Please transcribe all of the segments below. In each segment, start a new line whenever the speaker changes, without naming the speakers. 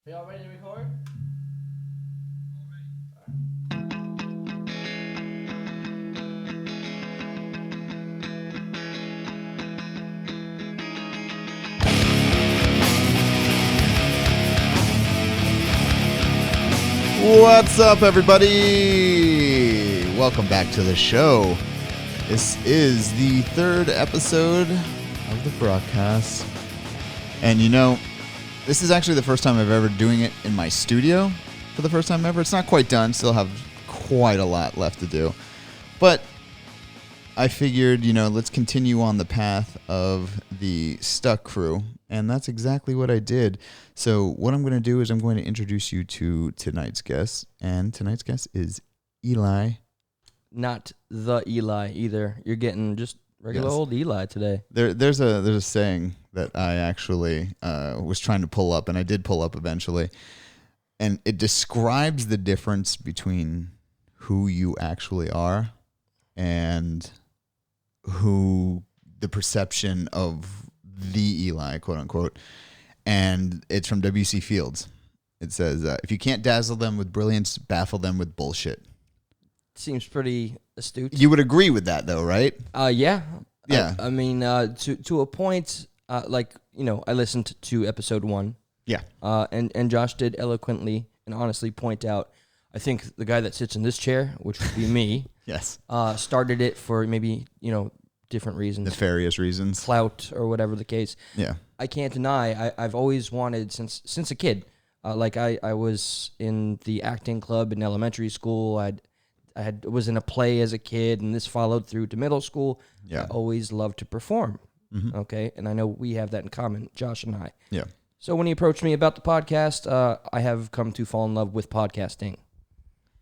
Are y'all ready to record?
What's up, everybody? Welcome back to the show. This is the third episode of the broadcast. And you know, this is actually the first time I've ever doing it in my studio for the first time ever. It's not quite done. Still have quite a lot left to do. But I figured, let's continue on the path of the Stuck crew. And that's exactly what I did. So what I'm going to do is I'm going to introduce you to tonight's guest. And tonight's guest is Eli.
Not the Eli either. You're getting just regular old Eli today.
There's a saying that I actually was trying to pull up, and I did pull up eventually. And it describes the difference between who you actually are and who the perception of the Eli, quote unquote. And it's from W.C. Fields. It says, if you can't dazzle them with brilliance, baffle them with bullshit.
Seems pretty astute.
You would agree with that, though, right?
Yeah.
Yeah.
I mean, to a point, I listened to episode 1.
Yeah.
And Josh did eloquently and honestly point out, I think the guy that sits in this chair, which would be me,
Yes.
started it for maybe, different reasons.
Nefarious reasons.
Clout or whatever the case.
Yeah.
I can't deny, I've always wanted since a kid. I was in the acting club in elementary school. I was in a play as a kid, and this followed through to middle school.
Yeah.
I always loved to perform.
Mm-hmm.
Okay, and I know we have that in common, Josh and I.
Yeah.
So when he approached me about the podcast, I have come to fall in love with podcasting,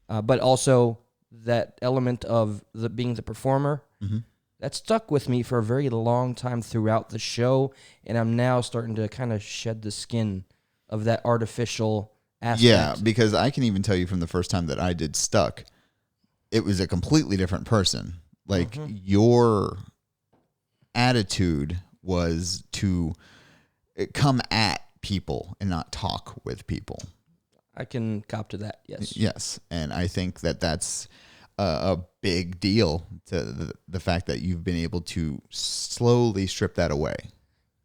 but also that element of being the performer.
Mm-hmm.
That stuck with me for a very long time throughout the show, and I'm now starting to kind of shed the skin of that artificial aspect.
Yeah, because I can even tell you from the first time that I did Stuck, it was a completely different person. Like, your attitude was to come at people and not talk with people.
I can cop to that, yes.
Yes, and I think that that's a big deal to the fact that you've been able to slowly strip that away.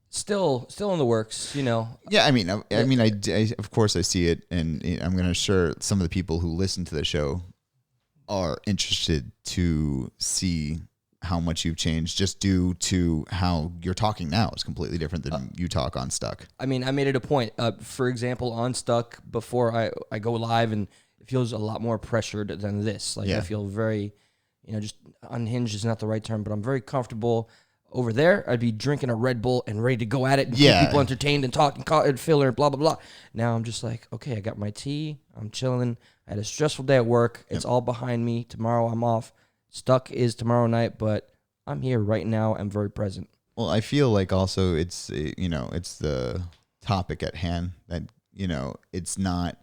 Still in the works,
Yeah, I of course I see it, and I'm going to sure some of the people who listen to the show are interested to see how much you've changed just due to how you're talking now is completely different than you talk on Stuck.
I mean, I made it a point. For example, on Stuck, before I go live, and it feels a lot more pressured than this. I feel very, just unhinged is not the right term, but I'm very comfortable. Over there, I'd be drinking a Red Bull and ready to go at it and keep people entertained and talk and filler and blah, blah, blah. Now I'm just like, okay, I got my tea. I'm chilling. I had a stressful day at work. It's all behind me. Tomorrow I'm off. Stuck is tomorrow night, but I'm here right now. I'm very present.
Well, I feel like also it's, it's the topic at hand that, it's not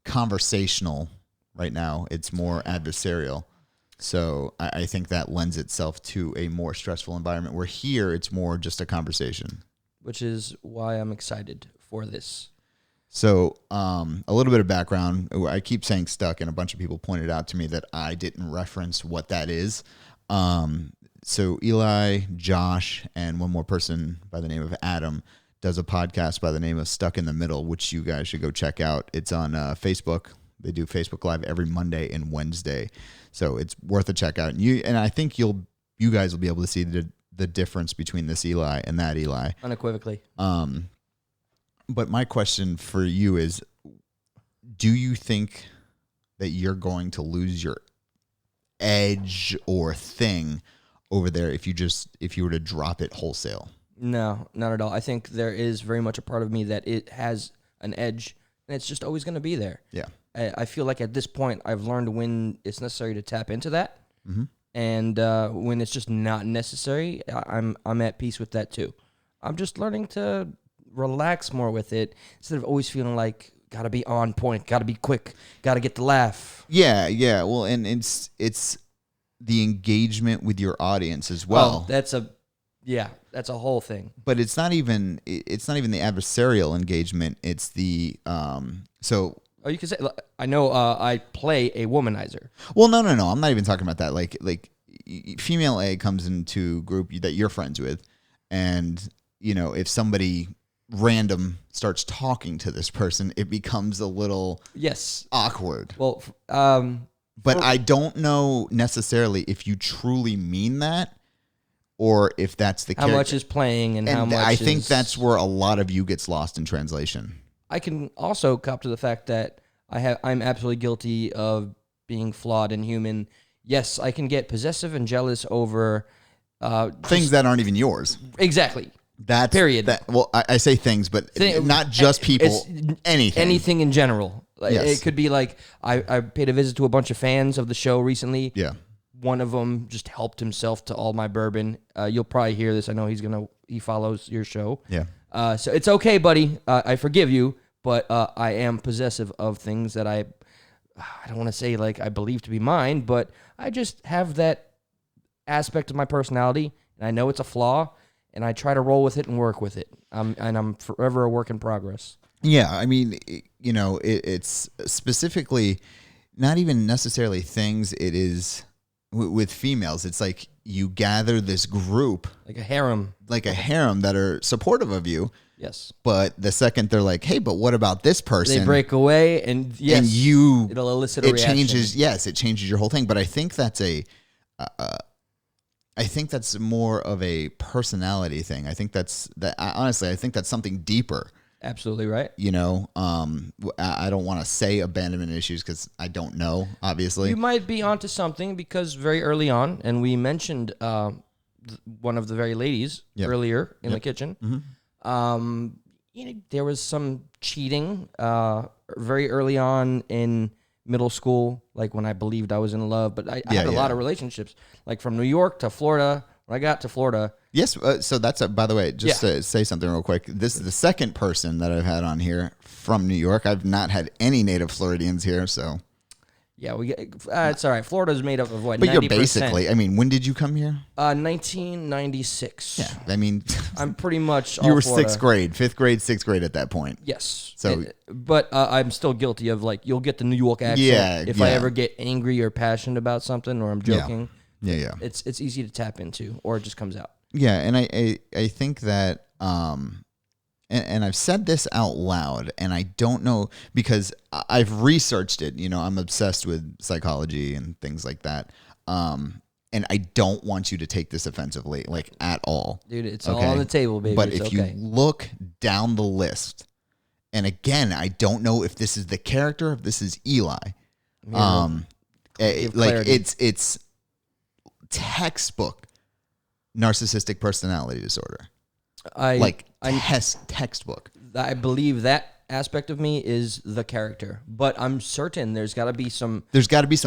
conversational right now. It's more adversarial. So I think that lends itself to a more stressful environment, where here it's more just a conversation.
Which is why I'm excited for this.
So a little bit of background. I keep saying Stuck, and a bunch of people pointed out to me that I didn't reference what that is. So Eli, Josh, and one more person by the name of Adam does a podcast by the name of Stuck in the Middle, which you guys should go check out. It's on Facebook. They do Facebook Live every Monday and Wednesday. So it's worth a check out. And I think you guys will be able to see the difference between this Eli and that Eli.
Unequivocally.
But my question for you is, do you think that you're going to lose your edge or thing over there if you were to drop it wholesale?
No, not at all. I think there is very much a part of me that it has an edge, and it's just always going to be there.
Yeah.
I feel like at this point I've learned when it's necessary to tap into that, and when it's just not necessary, I'm at peace with that too. I'm just learning to relax more with it instead of always feeling like gotta be on point, gotta be quick, gotta get the laugh.
Yeah. Well, and it's the engagement with your audience as well.
Oh, that's a Yeah, that's a whole thing.
But it's not even the adversarial engagement. It's the so.
Oh, you can say, I know I play a womanizer.
Well, no. I'm not even talking about that. Like female A comes into group that you're friends with, and if somebody random starts talking to this person, it becomes a little awkward.
Well,
but I don't know necessarily if you truly mean that, or if that's the
how much is playing and how much.
I think that's where a lot of you gets lost in translation.
I can also cop to the fact that I'm absolutely guilty of being flawed and human. Yes, I can get possessive and jealous over
things that aren't even yours.
Exactly.
That's
period.
I say things, but not just people.
Anything in general. Like,
yes.
It could be like I paid a visit to a bunch of fans of the show recently.
Yeah.
One of them just helped himself to all my bourbon. You'll probably hear this. I know he follows your show.
Yeah.
So it's okay, buddy. I forgive you, but I am possessive of things that I don't want to say like I believe to be mine, but I just have that aspect of my personality, and I know it's a flaw, and I try to roll with it and work with it. And I'm forever a work in progress.
Yeah, I mean, it's specifically not even necessarily things. It is with females. It's like you gather this group,
like a harem,
that are supportive of you.
Yes.
But the second they're like, hey, but what about this person?
They break away, and it'll elicit a reaction.
It changes your whole thing. But I think that's more of a personality thing. I think honestly, I think that's something deeper.
Absolutely right.
I don't want to say abandonment issues because I don't know, obviously.
You might be onto something because very early on, and we mentioned one of the very ladies earlier in the kitchen. Mm-hmm. There was some cheating very early on in middle school, like when I believed I was in love. But I had a lot of relationships, like from New York to Florida. When I got to Florida.
Yes, so that's by the way, just to say something real quick. This is the second person that I've had on here from New York. I've not had any native Floridians here, so.
Yeah, it's all right. Florida's made up of what,
but
90%?
You're basically, I mean, when did you come here?
1996.
Yeah, I mean.
I'm pretty much all
you were
Florida.
6th grade, 5th grade, 6th grade at that point.
Yes.
So,
but I'm still guilty of you'll get the New York accent if I ever get angry or passionate about something or I'm joking.
Yeah.
It's easy to tap into, or it just comes out.
Yeah, and I think that, and I've said this out loud, and I don't know, because I've researched it. I'm obsessed with psychology and things like that. And I don't want you to take this offensively, like at all.
Dude, it's all on the table, baby.
But if you look down the list, and again, I don't know if this is the character, if this is Eli. It's textbook narcissistic personality disorder. Textbook.
I believe that aspect of me is the character, but I'm certain there's got to be some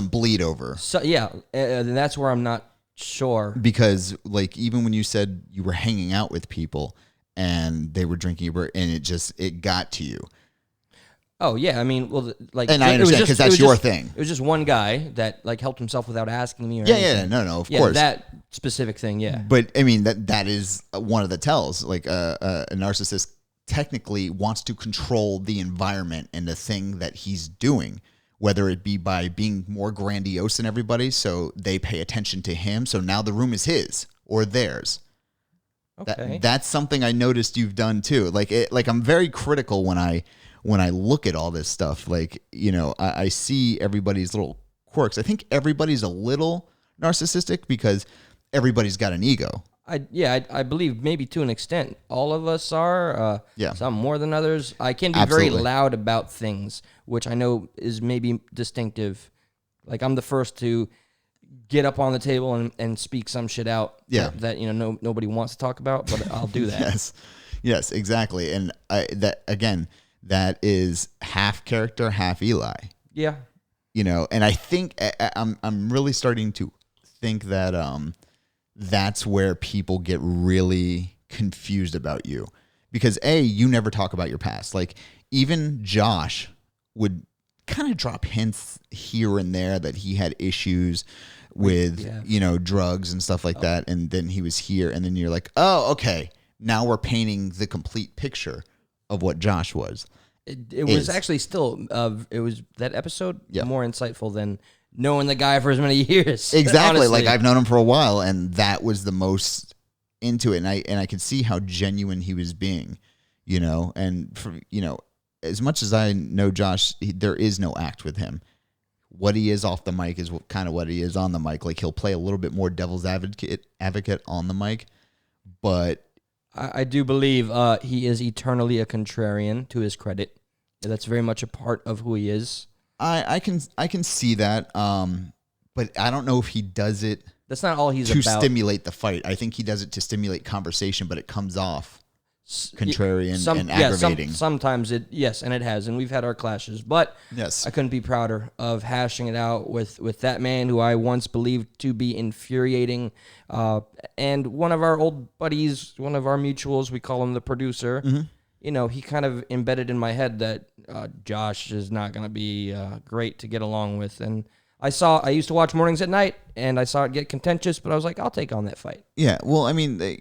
bleed over.
So and that's where I'm not sure,
because even when you said you were hanging out with people and they were drinking your beer and it got to you.
Oh yeah, I mean, well,
and I understand because that's your thing.
It was just one guy that helped himself without asking me or
anything. Of course,
that specific thing,
But I mean that is one of the tells. A narcissist technically wants to control the environment and the thing that he's doing, whether it be by being more grandiose than everybody, so they pay attention to him. So now the room is his or theirs.
Okay,
that's something I noticed you've done too. I'm very critical when I look at all this stuff. I see everybody's little quirks. I think everybody's a little narcissistic because everybody's got an ego.
I believe maybe to an extent. All of us are. Some more than others. I can be
Absolutely.
very loud about things, which I know is maybe distinctive. I'm the first to get up on the table and speak some shit out that nobody wants to talk about, but I'll do that.
Yes, exactly. And that is half character, half Eli.
Yeah.
And I think I'm really starting to think that that's where people get really confused about you, because you never talk about your past. Even Josh would kind of drop hints here and there that he had issues with, drugs and stuff like that. And then he was here. And then you're like, oh, okay. Now we're painting the complete picture of what Josh was.
It was actually still, it was that episode more insightful than knowing the guy for as many years.
Exactly.
Honestly.
Like I've known him for a while, and that was the most into it. And I could see how genuine he was being, and for, as much as I know Josh, there is no act with him. What he is off the mic is kind of what he is on the mic. Like he'll play a little bit more devil's advocate on the mic, but
I do believe he is eternally a contrarian, to his credit. That's very much a part of who he is.
I can see that, but I don't know if he does it.
That's not all he's
to
about.
Stimulate the fight. I think he does it to stimulate conversation, but it comes off contrarian and aggravating.
Sometimes and it has, and we've had our clashes. But
yes,
I couldn't be prouder of hashing it out with that man who I once believed to be infuriating. And one of our old buddies, one of our mutuals, we call him the producer.
Mm-hmm.
He kind of embedded in my head that Josh is not going to be great to get along with. And I used to watch Mornings at Night, and I saw it get contentious, but I was like, I'll take on that fight.
Yeah, well, I mean,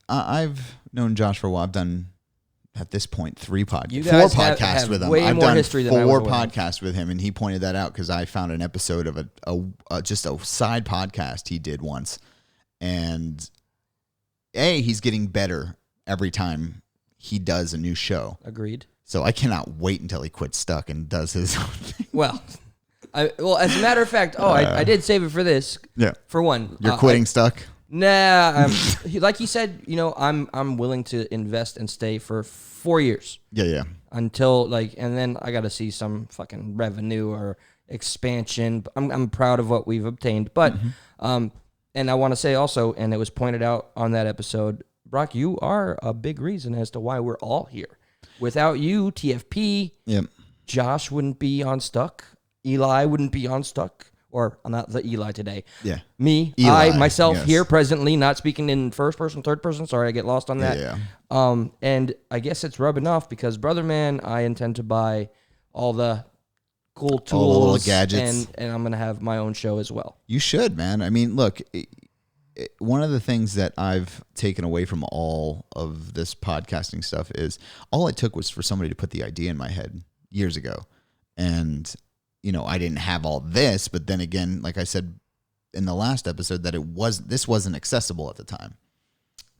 I've known Josh for a while. I've done, at this point, 4 podcasts with him.
Way
I've
more
done
history than
4 podcasts with him, and he pointed that out because I found an episode of just a side podcast he did once. And he's getting better every time he does a new show.
Agreed.
So I cannot wait until he quits Stuck and does his own thing.
Well, as a matter of fact, I did save it for this.
Yeah.
For one,
you're quitting Stuck?
Nah, like you said, I'm willing to invest and stay for 4 years.
Yeah.
Until and then I got to see some fucking revenue or expansion. I'm proud of what we've obtained, but and I want to say also, and it was pointed out on that episode, Brock, you are a big reason as to why we're all here. Without you, TFP, Josh wouldn't be on Stuck. Eli wouldn't be on Stuck. Or I'm not the Eli today.
Yeah.
Me,
Eli,
myself
yes.
here presently, not speaking in first person, third person. Sorry, I get lost on that.
Yeah.
And I guess it's rubbing off because, brother man, I intend to buy all the cool tools,
all the little gadgets,
and I'm gonna have my own show as well.
You should, man. I mean, look, one of the things that I've taken away from all of this podcasting stuff is all it took was for somebody to put the idea in my head years ago, and I didn't have all this, but then again, like I said in the last episode, that this wasn't accessible at the time.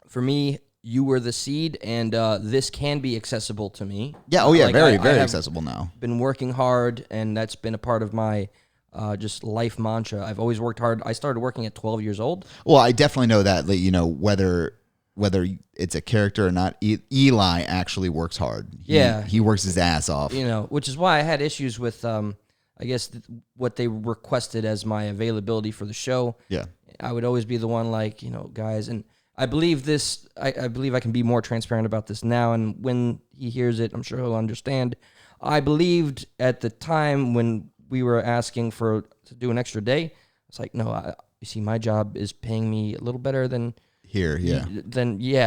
For me, you were the seed, and this can be accessible to me.
Yeah, very accessible now.
Been working hard, and that's been a part of my just life mantra. I've always worked hard. I started working at 12 years old.
Well, I definitely know that, whether it's a character or not, Eli actually works hard. He works his ass off.
Which is why I had issues with I guess what they requested as my availability for the show.
Yeah.
I would always be the one guys, and I believe this, I believe I can be more transparent about this now, and when he hears it, I'm sure he'll understand. I believed at the time when we were asking to do an extra day, it's like, no, you see, my job is paying me a little better than
here,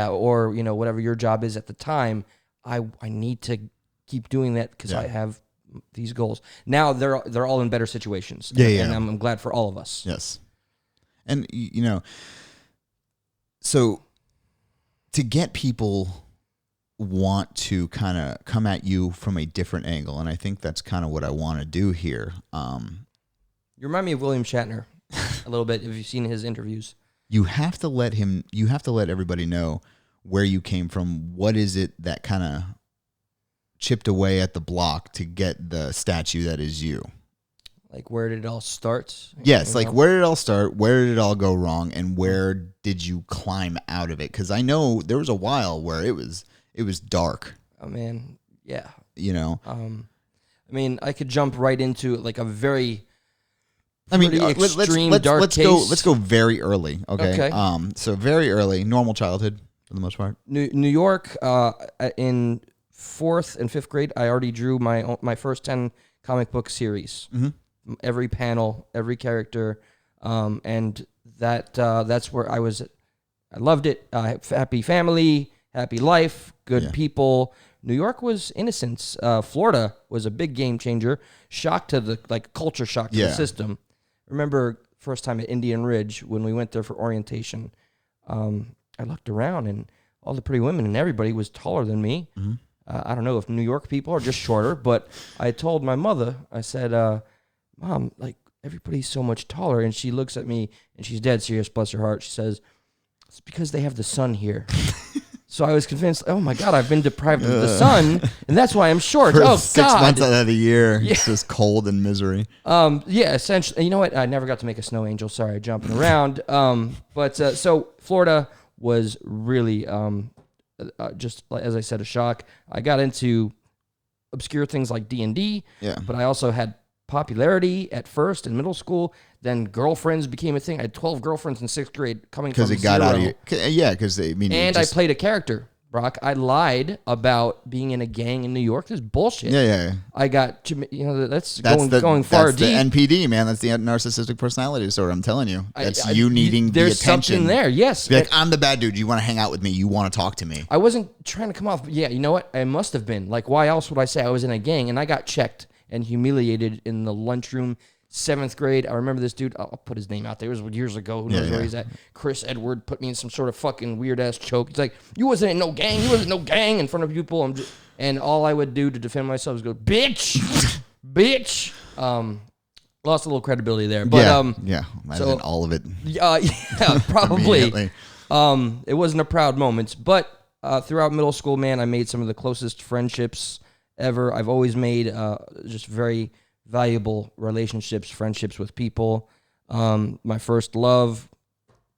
or whatever your job is at the time. I need to keep doing that because I have these goals. Now they're all in better situations. And I'm glad for all of us.
Yes. And so to get people want to kind of come at you from a different angle, and I think that's kind of what I want to do here. You
remind me of William Shatner a little bit if you've seen his interviews.
You have to let everybody know where you came from. What is it that kind of chipped away at the block to get the statue that is you?
Like, where did it all start?
Yes, where did it all start? Where did it all go wrong? And where did you climb out of it? Because I know there was a while where it was dark.
Oh, man. Yeah.
I
could jump right into a very
extreme
dark case.
Let's go very early, okay? So very early, normal childhood for the most part.
New York, in 4th and 5th grade, I already drew my first 10 comic book series.
Mm-hmm.
Every panel, every character, and that's where I was. I loved it. Happy family, happy life, good people. New York was innocence. Florida was a big game changer. Shock to the culture shock to the system. Remember first time at Indian Ridge when we went there for orientation, I looked around and all the pretty women and everybody was taller than me.
Mm-hmm.
I don't know if New York people are just shorter, but I told my mother, I said, Mom, like, everybody's so much taller. And she looks at me, and she's dead serious, bless her heart. She says, it's because they have the sun here. So I was convinced, oh, my God, I've been deprived of the sun, and that's why I'm short.
For
oh,
6
God.
months out of the year, it's just cold and misery.
Yeah, essentially. You know what? I never got to make a snow angel. Sorry, jumping around. So Florida was really... just as I said, a shock. I got into obscure things like D&D, but I also had popularity at first in middle school. Then girlfriends became a thing. I had 12 girlfriends in 6th grade coming from
Because it
zero.
got out of you. Yeah, because I mean...
And I played a character, Brock. I lied about being in a gang in New York. This is bullshit.
Yeah.
I got, that's going far deep.
That's the NPD, man. That's the Narcissistic Personality Disorder. I'm telling you. That's you needing the attention.
There's something there, yes.
Be like, I'm the bad dude. You want to hang out with me. You want to talk to me.
I wasn't trying to come off, but yeah, you know what? I must have been. Like, why else would I say I was in a gang? And I got checked and humiliated in the lunchroom. 7th grade, I remember this dude. I'll put his name out there. It was years ago. Who knows where he's at? Chris Edward put me in some sort of fucking weird ass choke. He's like, "You wasn't in no gang. You wasn't no gang." In front of people, and all I would do to defend myself was go, "Bitch, bitch." Lost a little credibility there, but
imagine all of it.
Yeah, probably. It wasn't a proud moment, but throughout middle school, man, I made some of the closest friendships ever. I've always made just very valuable relationships, friendships with people. My first love,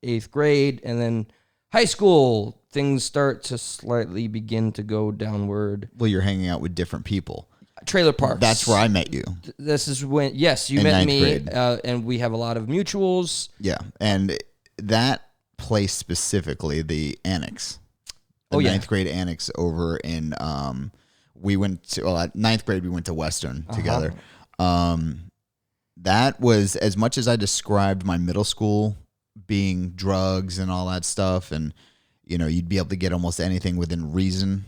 8th grade, and then high school, things start to slightly begin to go downward.
Well, you're hanging out with different people.
Trailer parks.
That's where I met you.
This is when, yes, you met me, and we have a lot of mutuals.
Yeah, and that place specifically, the annex, the 9th grade annex over in, we went to, at 9th grade, we went to Western together. That was, as much as I described my middle school being drugs and all that stuff, and you'd be able to get almost anything within reason.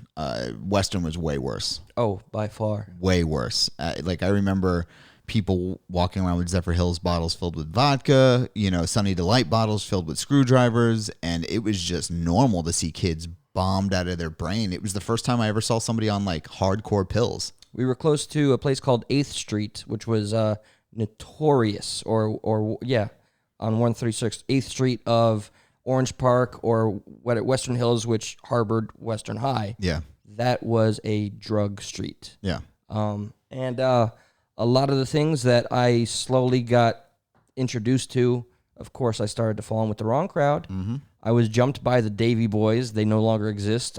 Western was way worse.
Oh, by far.
Way worse. Like, I remember people walking around with Zephyr Hills bottles filled with vodka, Sunny Delight bottles filled with screwdrivers, and it was just normal to see kids bombed out of their brain. It was the first time I ever saw somebody on, like, hardcore pills.
We were close to a place called 8th Street, which was notorious, on 136 8th Street of Orange Park, or Western Hills, which harbored Western High.
Yeah.
That was a drug street.
Yeah.
And a lot of the things that I slowly got introduced to, of course, I started to fall in with the wrong crowd. Mm-hmm. I was jumped by the Davy Boys. They no longer exist.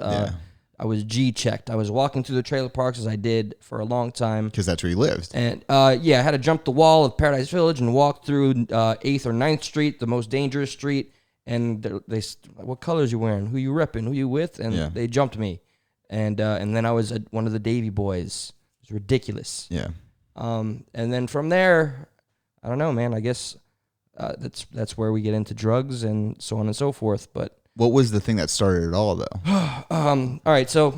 I was G-checked. I was walking through the trailer parks, as I did for a long time.
Because that's where you lived.
And, I had to jump the wall of Paradise Village and walk through 8th or 9th Street, the most dangerous street. And they what colors you wearing? Who you repping? Who you with? And they jumped me. And then I was one of the Davy Boys. It was ridiculous.
Yeah.
And then from there, I don't know, man. I guess that's where we get into drugs and so on and so forth. But
what was the thing that started it all, though?
All right, so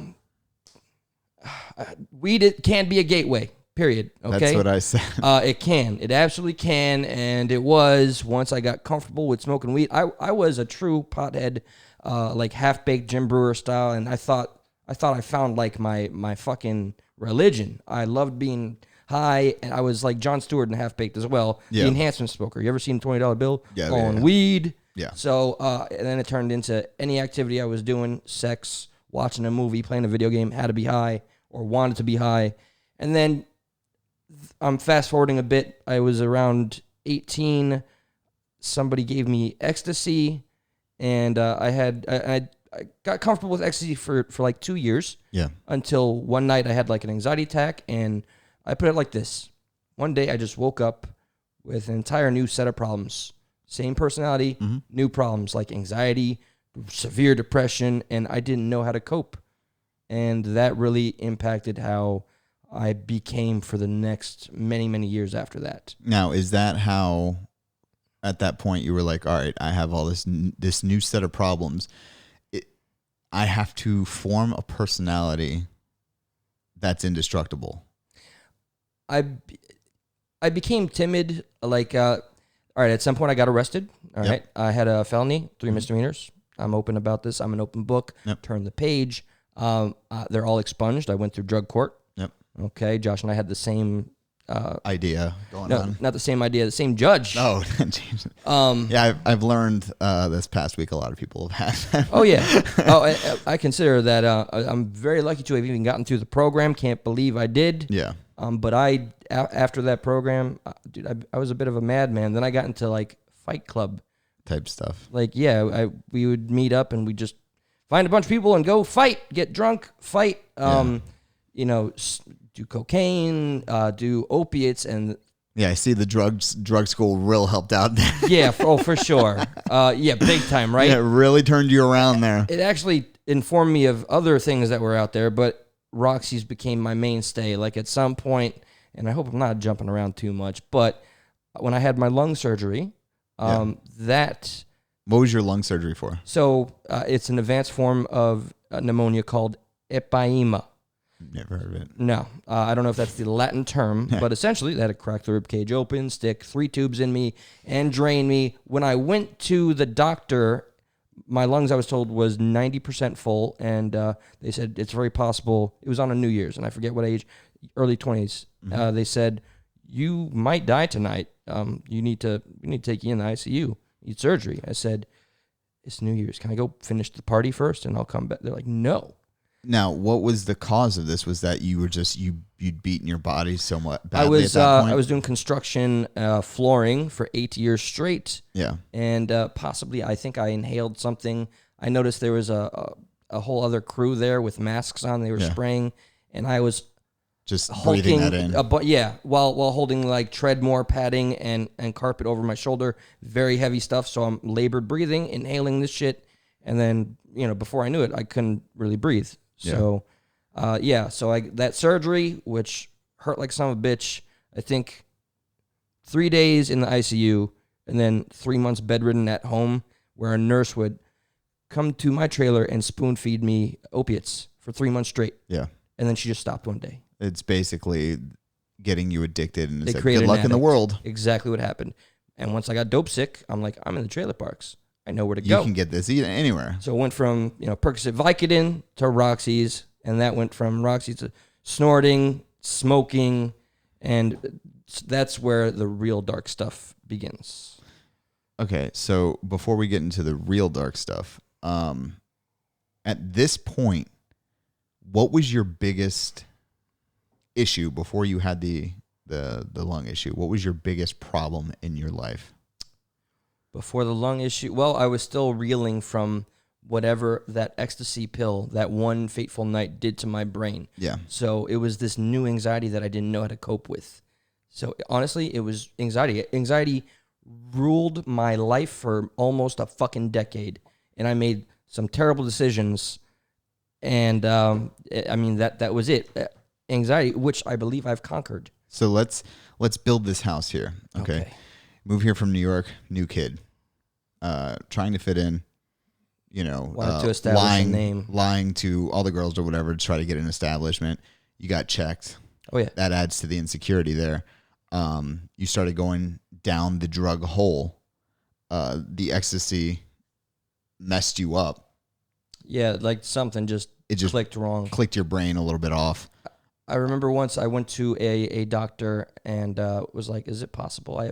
weed can be a gateway, period. Okay?
That's what I said.
It can. It absolutely can, and it was once I got comfortable with smoking weed. I was a true pothead, like half-baked Jim Brewer style, and I thought I found, like, my fucking religion. I loved being high, and I was like Jon Stewart and half-baked as well, the enhancement smoker. You ever seen $20 bill? On weed.
Yeah.
So, and then it turned into any activity I was doing, sex, watching a movie, playing a video game, had to be high or wanted to be high. And then I'm fast forwarding a bit. I was around 18. Somebody gave me ecstasy, and I got comfortable with ecstasy for like 2 years.
Yeah. Until
one night I had like an anxiety attack, and I put it like this. One day I just woke up with an entire new set of problems. Same personality, new problems like anxiety, severe depression, and I didn't know how to cope. And that really impacted how I became for the next many, many years after that.
Now, is that how, at that point, you were like, all right, I have all this new set of problems. I have to form a personality that's indestructible.
I became timid, like... All right, at some point I got arrested. All
Yep.
right, I had a felony, 3 misdemeanors. I'm open about this. I'm an open book.
Yep.
Turn the page. They're all expunged. I went through drug court.
Yep.
Okay, Josh and I had the same
idea going on.
Not the same idea. The same judge.
Oh, yeah. I've learned this past week a lot of people have had.
Oh yeah. Oh, I consider that I'm very lucky to have even gotten through the program. Can't believe I did.
Yeah.
But after that program, dude, I was a bit of a madman. Then I got into like Fight Club
type stuff.
Like, yeah, we would meet up and we just find a bunch of people and go fight, get drunk, fight. You know, do cocaine, do opiates, and
yeah, I see the drug school real helped out there.
Yeah, for sure. Yeah, big time, right?
Yeah, it really turned you around there.
It actually informed me of other things that were out there, but Roxy's became my mainstay. Like at some point, and I hope I'm not jumping around too much, but when I had my lung surgery, that...
What was your lung surgery for?
So it's an advanced form of pneumonia called epaema.
Never heard of it.
No, I don't know if that's the Latin term, but essentially they had to crack the rib cage open, stick 3 tubes in me, and drain me. When I went to the doctor, my lungs, I was told, was 90% full, and they said it's very possible. It was on a New Year's, and I forget what age, early 20s. They said, you might die tonight. You need to take you in the ICU. You need surgery. I said, it's New Year's. Can I go finish the party first, and I'll come back? They're like, no.
Now, what was the cause of this? Was that you were just you'd beaten your body somewhat badly at that point?
I was doing construction flooring for 8 years straight.
Yeah,
and possibly I think I inhaled something. I noticed there was a whole other crew there with masks on. They were spraying, and I was
just breathing that in.
While holding like Treadmore padding and carpet over my shoulder, very heavy stuff. So I'm labored breathing, inhaling this shit, and then before I knew it, I couldn't really breathe. So, so that surgery, which hurt like son of a bitch, I think 3 days in the ICU and then 3 months bedridden at home, where a nurse would come to my trailer and spoon feed me opiates for 3 months straight.
Yeah.
And then she just stopped one day.
It's basically getting you addicted and
They
said, good luck in the world.
Exactly what happened. And once I got dope sick, I'm like, I'm in the trailer parks. I know where to go.
You can get this anywhere.
So it went from, Percocet Vicodin to Roxy's, and that went from Roxy's to snorting, smoking, and that's where the real dark stuff begins.
Okay, so before we get into the real dark stuff, at this point, what was your biggest issue before you had the lung issue? What was your biggest problem in your life?
Before the lung issue, well, I was still reeling from whatever that ecstasy pill, that one fateful night, did to my brain.
Yeah.
So it was this new anxiety that I didn't know how to cope with. So honestly, it was anxiety. Anxiety ruled my life for almost a fucking decade, and I made some terrible decisions. And I mean that was it. Anxiety, which I believe I've conquered.
So let's build this house here. Okay. Move here from New York, new kid. Trying to fit in,
wanted to establish a name.
Lying to all the girls or whatever to try to get an establishment. You got checked.
Oh, yeah.
That adds to the insecurity there. You started going down the drug hole. The ecstasy messed you up.
Yeah, like something just clicked wrong.
Clicked your brain a little bit off.
I remember once I went to a doctor and was like, is it possible I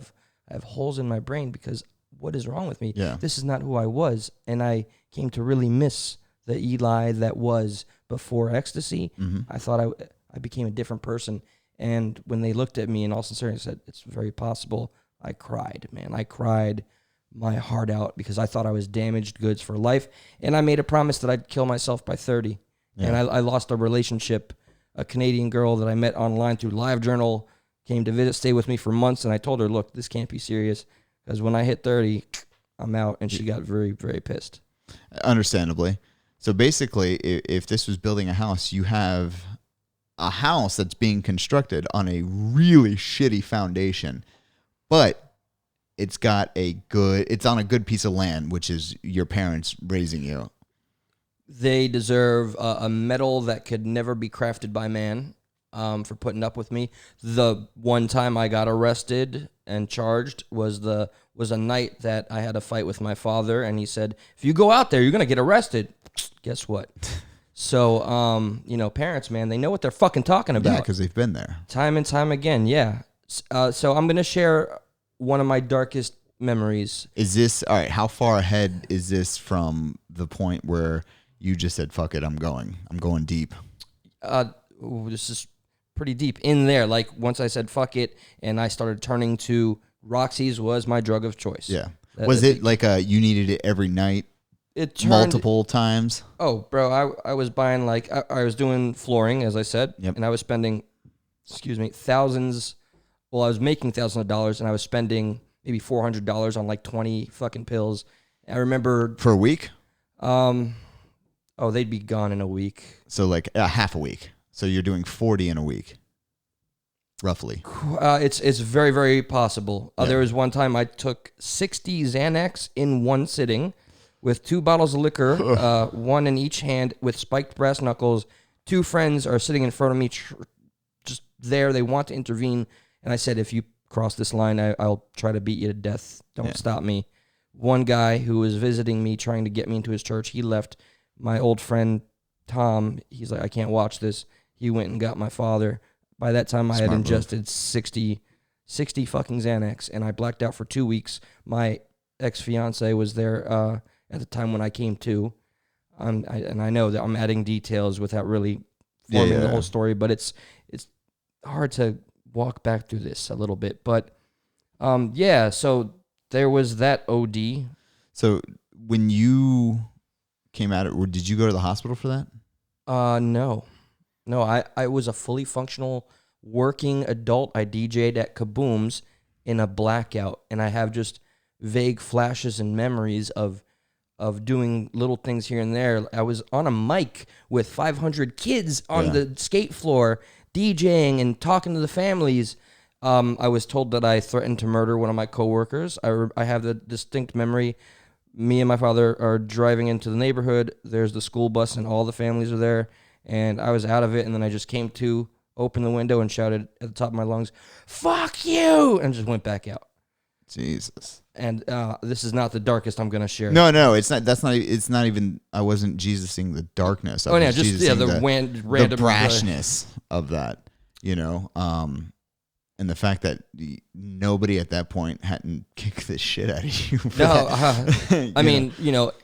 have holes in my brain because what is wrong with me?
Yeah.
This is not who I was. And I came to really miss the Eli that was before ecstasy. Mm-hmm. I thought I became a different person. And when they looked at me in all sincerity and said, it's very possible, I cried, man. I cried my heart out because I thought I was damaged goods for life. And I made a promise that I'd kill myself by 30. Yeah. And I lost a relationship, a Canadian girl that I met online through LiveJournal, came to visit, stay with me for months, and I told her, look, this can't be serious, because when I hit 30, I'm out, and she got very, very pissed.
Understandably. So basically, if this was building a house, you have a house that's being constructed on a really shitty foundation, but it's on a good piece of land, which is your parents raising you.
They deserve a medal that could never be crafted by man. for putting up with me. The one time I got arrested and charged was a night that I had a fight with my father, and he said, if you go out there, you're going to get arrested. Guess what? So, parents, man, they know what they're fucking talking about.
Yeah, because they've been there.
Time and time again, yeah. So I'm going to share one of my darkest memories.
Is this, all right, how far ahead is this from the point where you just said, fuck it, I'm going deep?
This is pretty deep in there. Like, once I said fuck it, and I started turning to Roxy's was my drug of choice.
Yeah. Was it like you needed it every night?
It turned,
multiple times?
Oh, bro, I was buying, like, I was doing flooring, as I said, and I was spending, thousands. Well, I was making thousands of dollars, and I was spending maybe $400 on like 20 fucking pills. I remember
for a week.
They'd be gone in a week.
So like half a week. So you're doing 40 in a week, roughly.
It's very, very possible. There was one time I took 60 Xanax in one sitting with 2 bottles of liquor, one in each hand with spiked brass knuckles. 2 friends are sitting in front of me, just there. They want to intervene. And I said, if you cross this line, I'll try to beat you to death. Don't stop me. One guy who was visiting me, trying to get me into his church, he left. My old friend, Tom, he's like, I can't watch this. He went and got my father. By that time, I had ingested 60 fucking Xanax, and I blacked out for 2 weeks. My ex-fiance was there at the time when I came to. And I know that I'm adding details without really forming the whole story, but it's hard to walk back through this a little bit. But, so there was that OD.
So when you came out, did you go to the hospital for that?
No, I was a fully functional working adult. I DJ'd at Kaboom's in a blackout, and I have just vague flashes and memories of doing little things here and there. I was on a mic with 500 kids on the skate floor, DJing and talking to the families. I was told that I threatened to murder one of my coworkers. I have the distinct memory. Me and my father are driving into the neighborhood. There's the school bus, and all the families are there. And I was out of it, and then I just came to, opened the window, and shouted at the top of my lungs, "Fuck you!" and just went back out.
Jesus.
And this is not the darkest I'm gonna share.
No, it's not. That's not. It's not even. I wasn't Jesusing the darkness.
The random
brashness of that. And the fact that nobody at that point hadn't kicked the shit out of you.
I mean,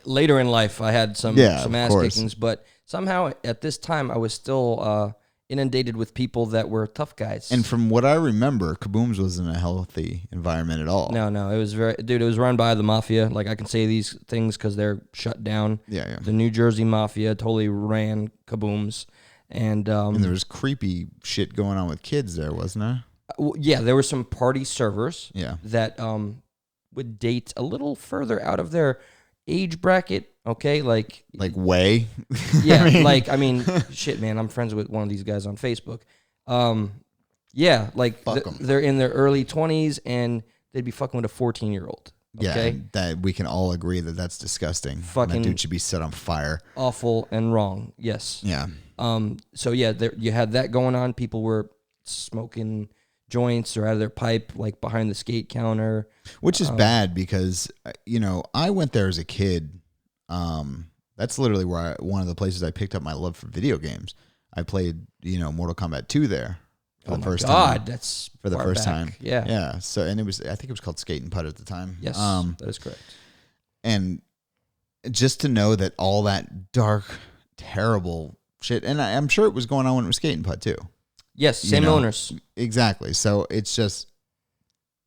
later in life I had some ass kickings, but somehow at this time I was still inundated with people that were tough guys.
And from what I remember, Kaboom's wasn't a healthy environment at all.
No, it was it was run by the mafia. Like, I can say these things because they're shut down.
Yeah.
The New Jersey mafia totally ran Kaboom's. And
there was creepy shit going on with kids there, wasn't there?
There were some party servers that would date a little further out of their age bracket, okay? Like
way?
Yeah, I mean, shit, man, I'm friends with one of these guys on Facebook. They're in their early 20s, and they'd be fucking with a 14-year-old. Okay?
Yeah, that we can all agree that that's disgusting.
Fucking
that dude should be set on fire.
Awful and wrong, yes.
Yeah.
You had that going on. People were smoking joints or out of their pipe, like behind the skate counter,
which is bad because I went there as a kid. That's literally where one of the places I picked up my love for video games. I played Mortal Kombat 2 there for the first time.
That's
for the first time.
Yeah.
So I think it was called Skate and Putt at the time.
Yes, that is correct.
And just to know that all that dark, terrible shit, and I'm sure it was going on when it was Skate and Putt too.
Yes, same owners.
Exactly. So it's just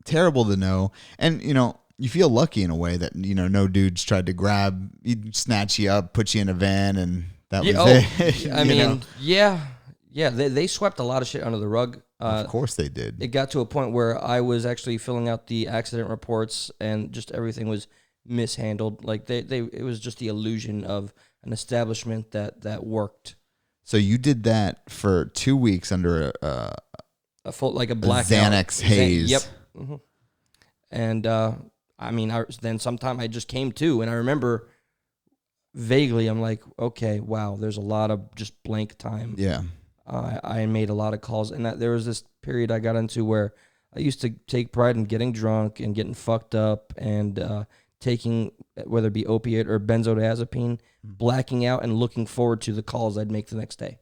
terrible to know. And, you feel lucky in a way that, no dudes tried to snatch you up, put you in a van, and that was it.
I mean, yeah. They swept a lot of shit under the rug.
Of course they did.
It got to a point where I was actually filling out the accident reports, and just everything was mishandled. Like, it was just the illusion of an establishment that worked.
So you did that for 2 weeks under a
full, like a blackout.
Xanax haze.
Yep. Mm-hmm. And then sometime I just came to, and I remember vaguely, I'm like, okay, wow, there's a lot of just blank time.
Yeah.
I made a lot of calls, and there was this period I got into where I used to take pride in getting drunk and getting fucked up and taking, whether it be opiate or benzodiazepine, blacking out and looking forward to the calls I'd make the next day.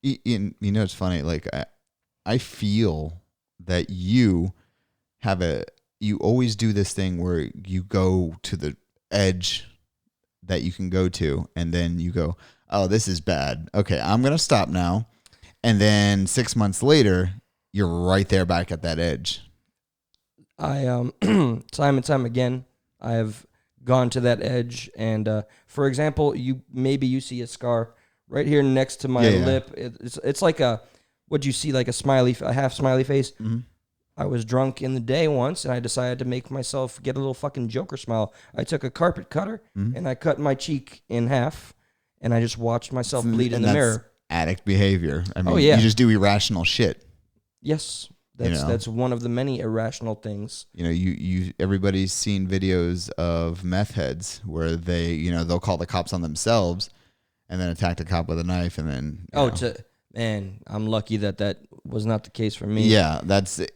You know, it's funny. Like I feel that you always do this thing where you go to the edge that you can go to, and then you go, oh, this is bad. Okay, I'm going to stop now. And then 6 months later, you're right there back at that edge.
I, time and time again, I have gone to that edge. And for example, you see a scar right here next to my lip. It's like what'd you see, like a half smiley face?
Mm-hmm.
I was drunk in the day once, and I decided to make myself get a little fucking Joker smile. I took a carpet cutter, and I cut my cheek in half, and I just watched myself bleed in the mirror.
Addict behavior. I mean,
you
just do irrational shit.
Yes, that's one of the many irrational things.
You know, everybody's seen videos of meth heads where they'll call the cops on themselves, and then attack the cop with a knife, and then
man, I'm lucky that was not the case for me.
Yeah,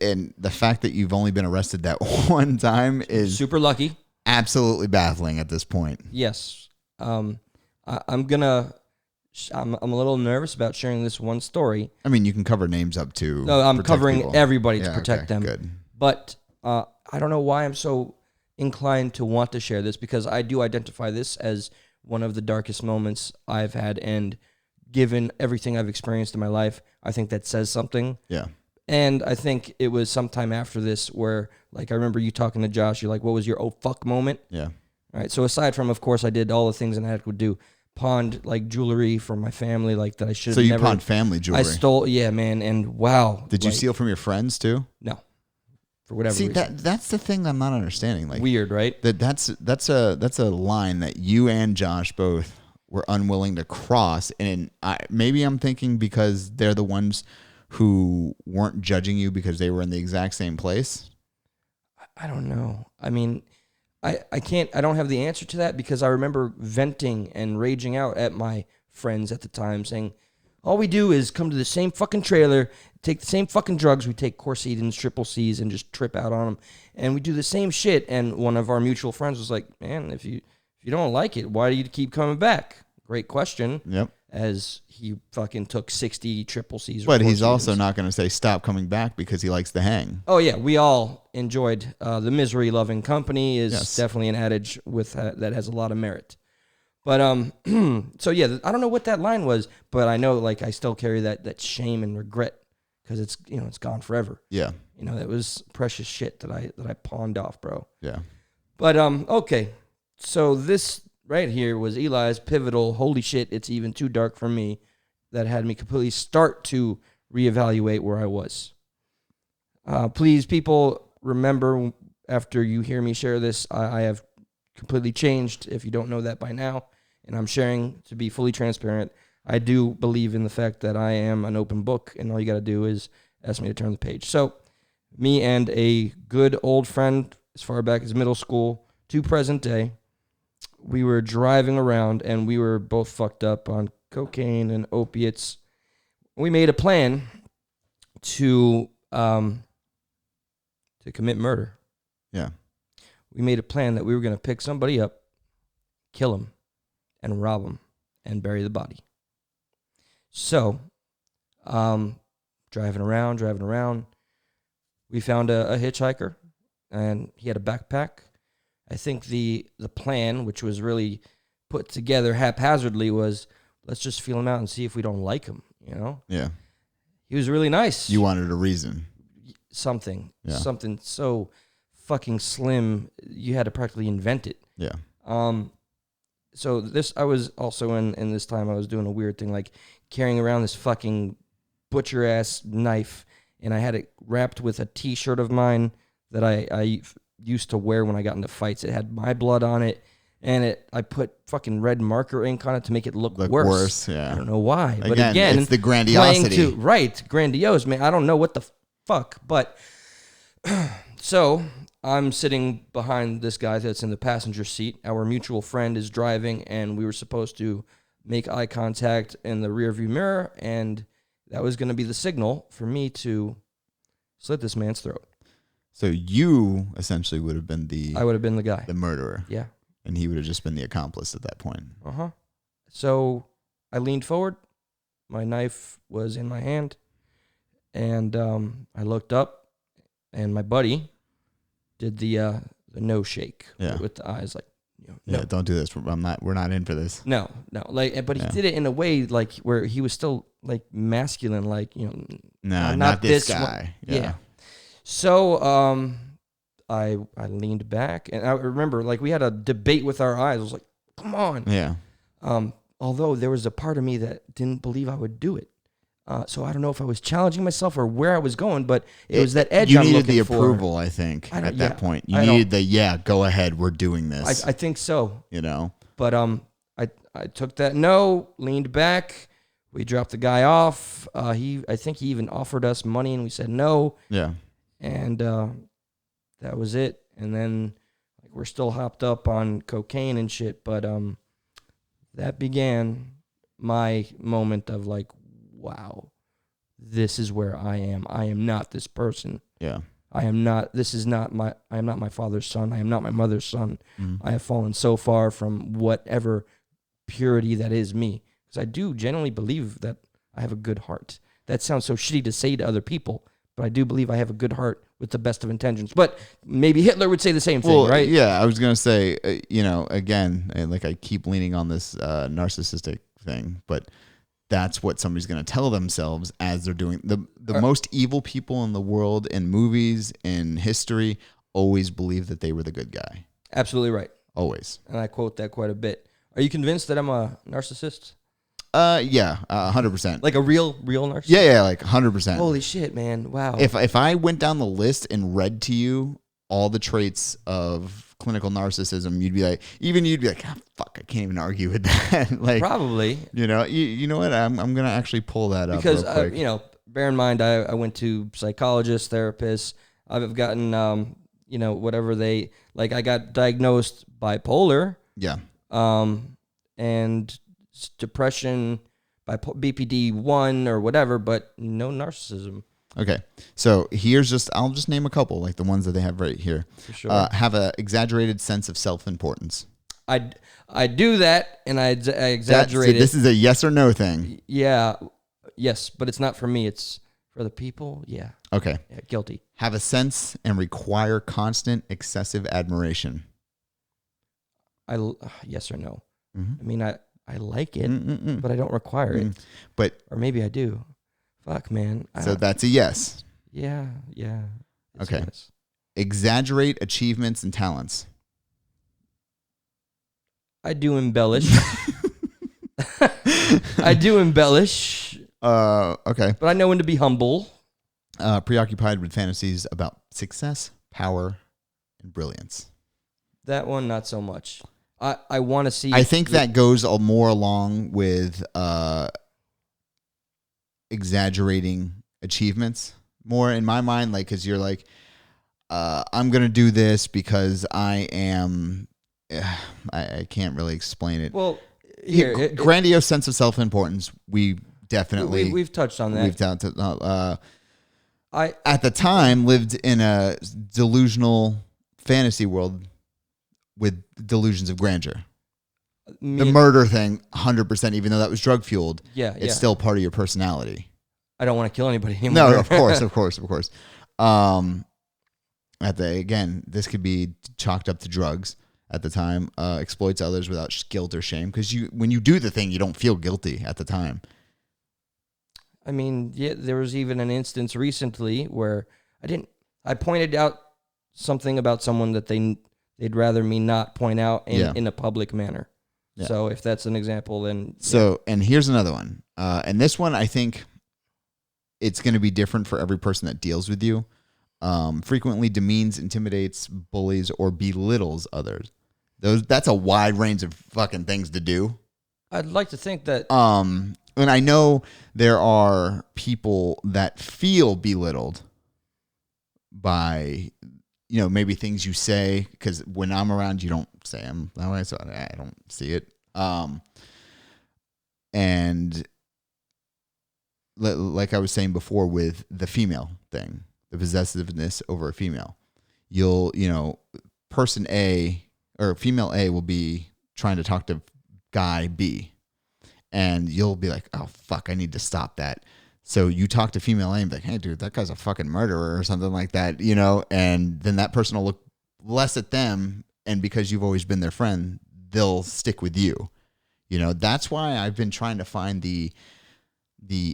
and the fact that you've only been arrested that one time is
super lucky.
Absolutely baffling at this point.
Yes. I'm a little nervous about sharing this one story.
I mean, you can cover names up to.
No, I'm covering
people.
everybody to protect them.
Good.
But I don't know why I'm so inclined to want to share this, because I do identify this as one of the darkest moments I've had, and given everything I've experienced in my life, I think that says something.
Yeah.
And I think it was sometime after this where, like, I remember you talking to Josh, you're like, what was your oh fuck moment?
Yeah.
All right. So aside from, of course, I did all the things an addict would do, pawned like jewelry from my family, like that I should have never.
So you pawned family jewelry?
I stole, yeah, man. And wow.
Did you steal from your friends too?
No. For whatever
reason.
See,
that's the thing I'm not understanding. Like,
weird, right?
That's a line that you and Josh both were unwilling to cross, and maybe I'm thinking because they're the ones who weren't judging you because they were in the exact same place.
I don't know. I mean, I don't have the answer to that, because I remember venting and raging out at my friends at the time, saying, all we do is come to the same fucking trailer, take the same fucking drugs. We take Corsetins, Triple C's, and just trip out on them. And we do the same shit. And one of our mutual friends was like, man, if you don't like it, why do you keep coming back? Great question.
Yep.
As he fucking took 60 Triple C's.
But he's also not going to say stop coming back because he likes the hang.
Oh, yeah. We all enjoyed the misery-loving company is definitely an adage with that has a lot of merit. But, so yeah, I don't know what that line was, but I know, like, I still carry that shame and regret, because it's, it's gone forever.
Yeah.
That was precious shit that I pawned off, bro.
Yeah.
But, okay. So this right here was Eli's pivotal, holy shit, it's even too dark for me, that had me completely start to reevaluate where I was. Please, people, remember, after you hear me share this, I have completely changed, if you don't know that by now, and I'm sharing to be fully transparent. I do believe in the fact that I am an open book, and all you got to do is ask me to turn the page. So, me and a good old friend, as far back as middle school to present day, we were driving around, and we were both fucked up on cocaine and opiates. We made a plan to commit murder.
Yeah.
We made a plan that we were going to pick somebody up, kill him, and rob him, and bury the body. So, driving around, we found a hitchhiker, and he had a backpack. I think the plan, which was really put together haphazardly, was let's just feel him out and see if we don't like him,
Yeah.
He was really nice.
You wanted a reason.
Something so fucking slim, you had to practically invent it.
Yeah.
So I was also in this time, I was doing a weird thing, like carrying around this fucking butcher ass knife, and I had it wrapped with a t-shirt of mine that I used to wear when I got into fights. It had my blood on it, and I put fucking red marker ink on it to make it look worse.
Yeah.
I don't know why.
But again, it's the grandiosity.
Grandiose, man. I don't know what the fuck, but so I'm sitting behind this guy that's in the passenger seat. Our mutual friend is driving, and we were supposed to make eye contact in the rearview mirror, and that was going to be the signal for me to slit this man's throat.
So you essentially would have been
I would have been the guy.
the murderer.
Yeah.
And he would have just been the accomplice at that point.
Uh-huh. So I leaned forward. My knife was in my hand. And I looked up, and my buddy did the no shake with the eyes like, no.
Yeah, don't do this. We're not in for this.
No. Like, but he did it in a way like where he was still like masculine, like,
No, not this guy.
Yeah. So I leaned back, and I remember like we had a debate with our eyes. I was like, come on.
Yeah.
Although there was a part of me that didn't believe I would do it. So I don't know if I was challenging myself or where I was going, but it was that edge I'm looking for.
You needed the approval, I think, at that point. You needed go ahead, we're doing this.
I think so.
But
I took that no, leaned back. We dropped the guy off. I think he even offered us money, and we said no.
Yeah.
And that was it. And then we're still hopped up on cocaine and shit, but that began my moment of like, wow, this is where I am. I am not this person.
Yeah.
I am not my father's son. I am not my mother's son.
Mm-hmm.
I have fallen so far from whatever purity that is me. Because I do genuinely believe that I have a good heart. That sounds so shitty to say to other people, but I do believe I have a good heart with the best of intentions. But maybe Hitler would say the same thing, right?
Yeah, I was going to say, again, like I keep leaning on this narcissistic thing, but that's what somebody's going to tell themselves as they're doing. The most evil people in the world, in movies, in history, always believe that they were the good guy.
Absolutely right.
Always.
And I quote that quite a bit. Are you convinced that I'm a narcissist?
Yeah, 100%.
Like a real narcissist?
Yeah, like 100%.
Holy shit, man! Wow.
If I went down the list and read to you all the traits of clinical narcissism, you'd be like, fuck, I can't even argue with that. Like, probably. You know what? I'm gonna actually pull that up
because
real quick.
Bear in mind, I went to psychologists, therapists. I've gotten whatever they like. I got diagnosed bipolar.
Yeah.
And depression by BPD-1 or whatever, but no narcissism.
Okay, so I'll just name a couple, like the ones that they have right here.
For sure.
Have an exaggerated sense of self-importance.
I do that, and I exaggerate it.
This is a yes or no thing.
Yeah, yes, but it's not for me. It's for the people. Yeah.
Okay.
Yeah, guilty.
Have a sense and require constant, excessive admiration.
Yes or no.
Mm-hmm.
I mean, I like it, but I don't require it. Or maybe I do. Fuck, man.
So that's a yes.
Yeah.
Okay.
Yes.
Exaggerate achievements and talents.
I do embellish. I do embellish.
Okay.
But I know when to be humble.
Preoccupied with fantasies about success, power, and brilliance.
That one, not so much. I want to see.
I think that goes more along with exaggerating achievements more in my mind, like, because you're like, I'm gonna do this because I am. I can't really explain it.
Well,
grandiose sense of self-importance. We definitely
we've touched on that.
We've touched. I at the time lived in a delusional fantasy world with delusions of grandeur. The murder thing, 100%, even though that was drug fueled.
Yeah,
it's still part of your personality.
I don't want to kill anybody anymore.
No, of course. This could be chalked up to drugs at the time. Exploits others without guilt or shame, because when you do the thing, you don't feel guilty at the time.
I mean, yeah, there was even an instance recently where I pointed out something about someone that they'd rather me not point out in a public manner. Yeah. So if that's an example, then...
So, and here's another one. And this one, I think it's going to be different for every person that deals with you. Frequently demeans, intimidates, bullies, or belittles others. That's a wide range of fucking things to do.
I'd like to think that...
And I know there are people that feel belittled by... maybe things you say, because when I'm around, you don't say them that way, so I don't see it. And like I was saying before with the female thing, the possessiveness over a female, person A or female A will be trying to talk to guy B, and you'll be like, oh, fuck, I need to stop that. So you talk to female A and be like, hey, dude, that guy's a fucking murderer or something like that, and then that person will look less at them, and because you've always been their friend, they'll stick with you. That's why I've been trying to find the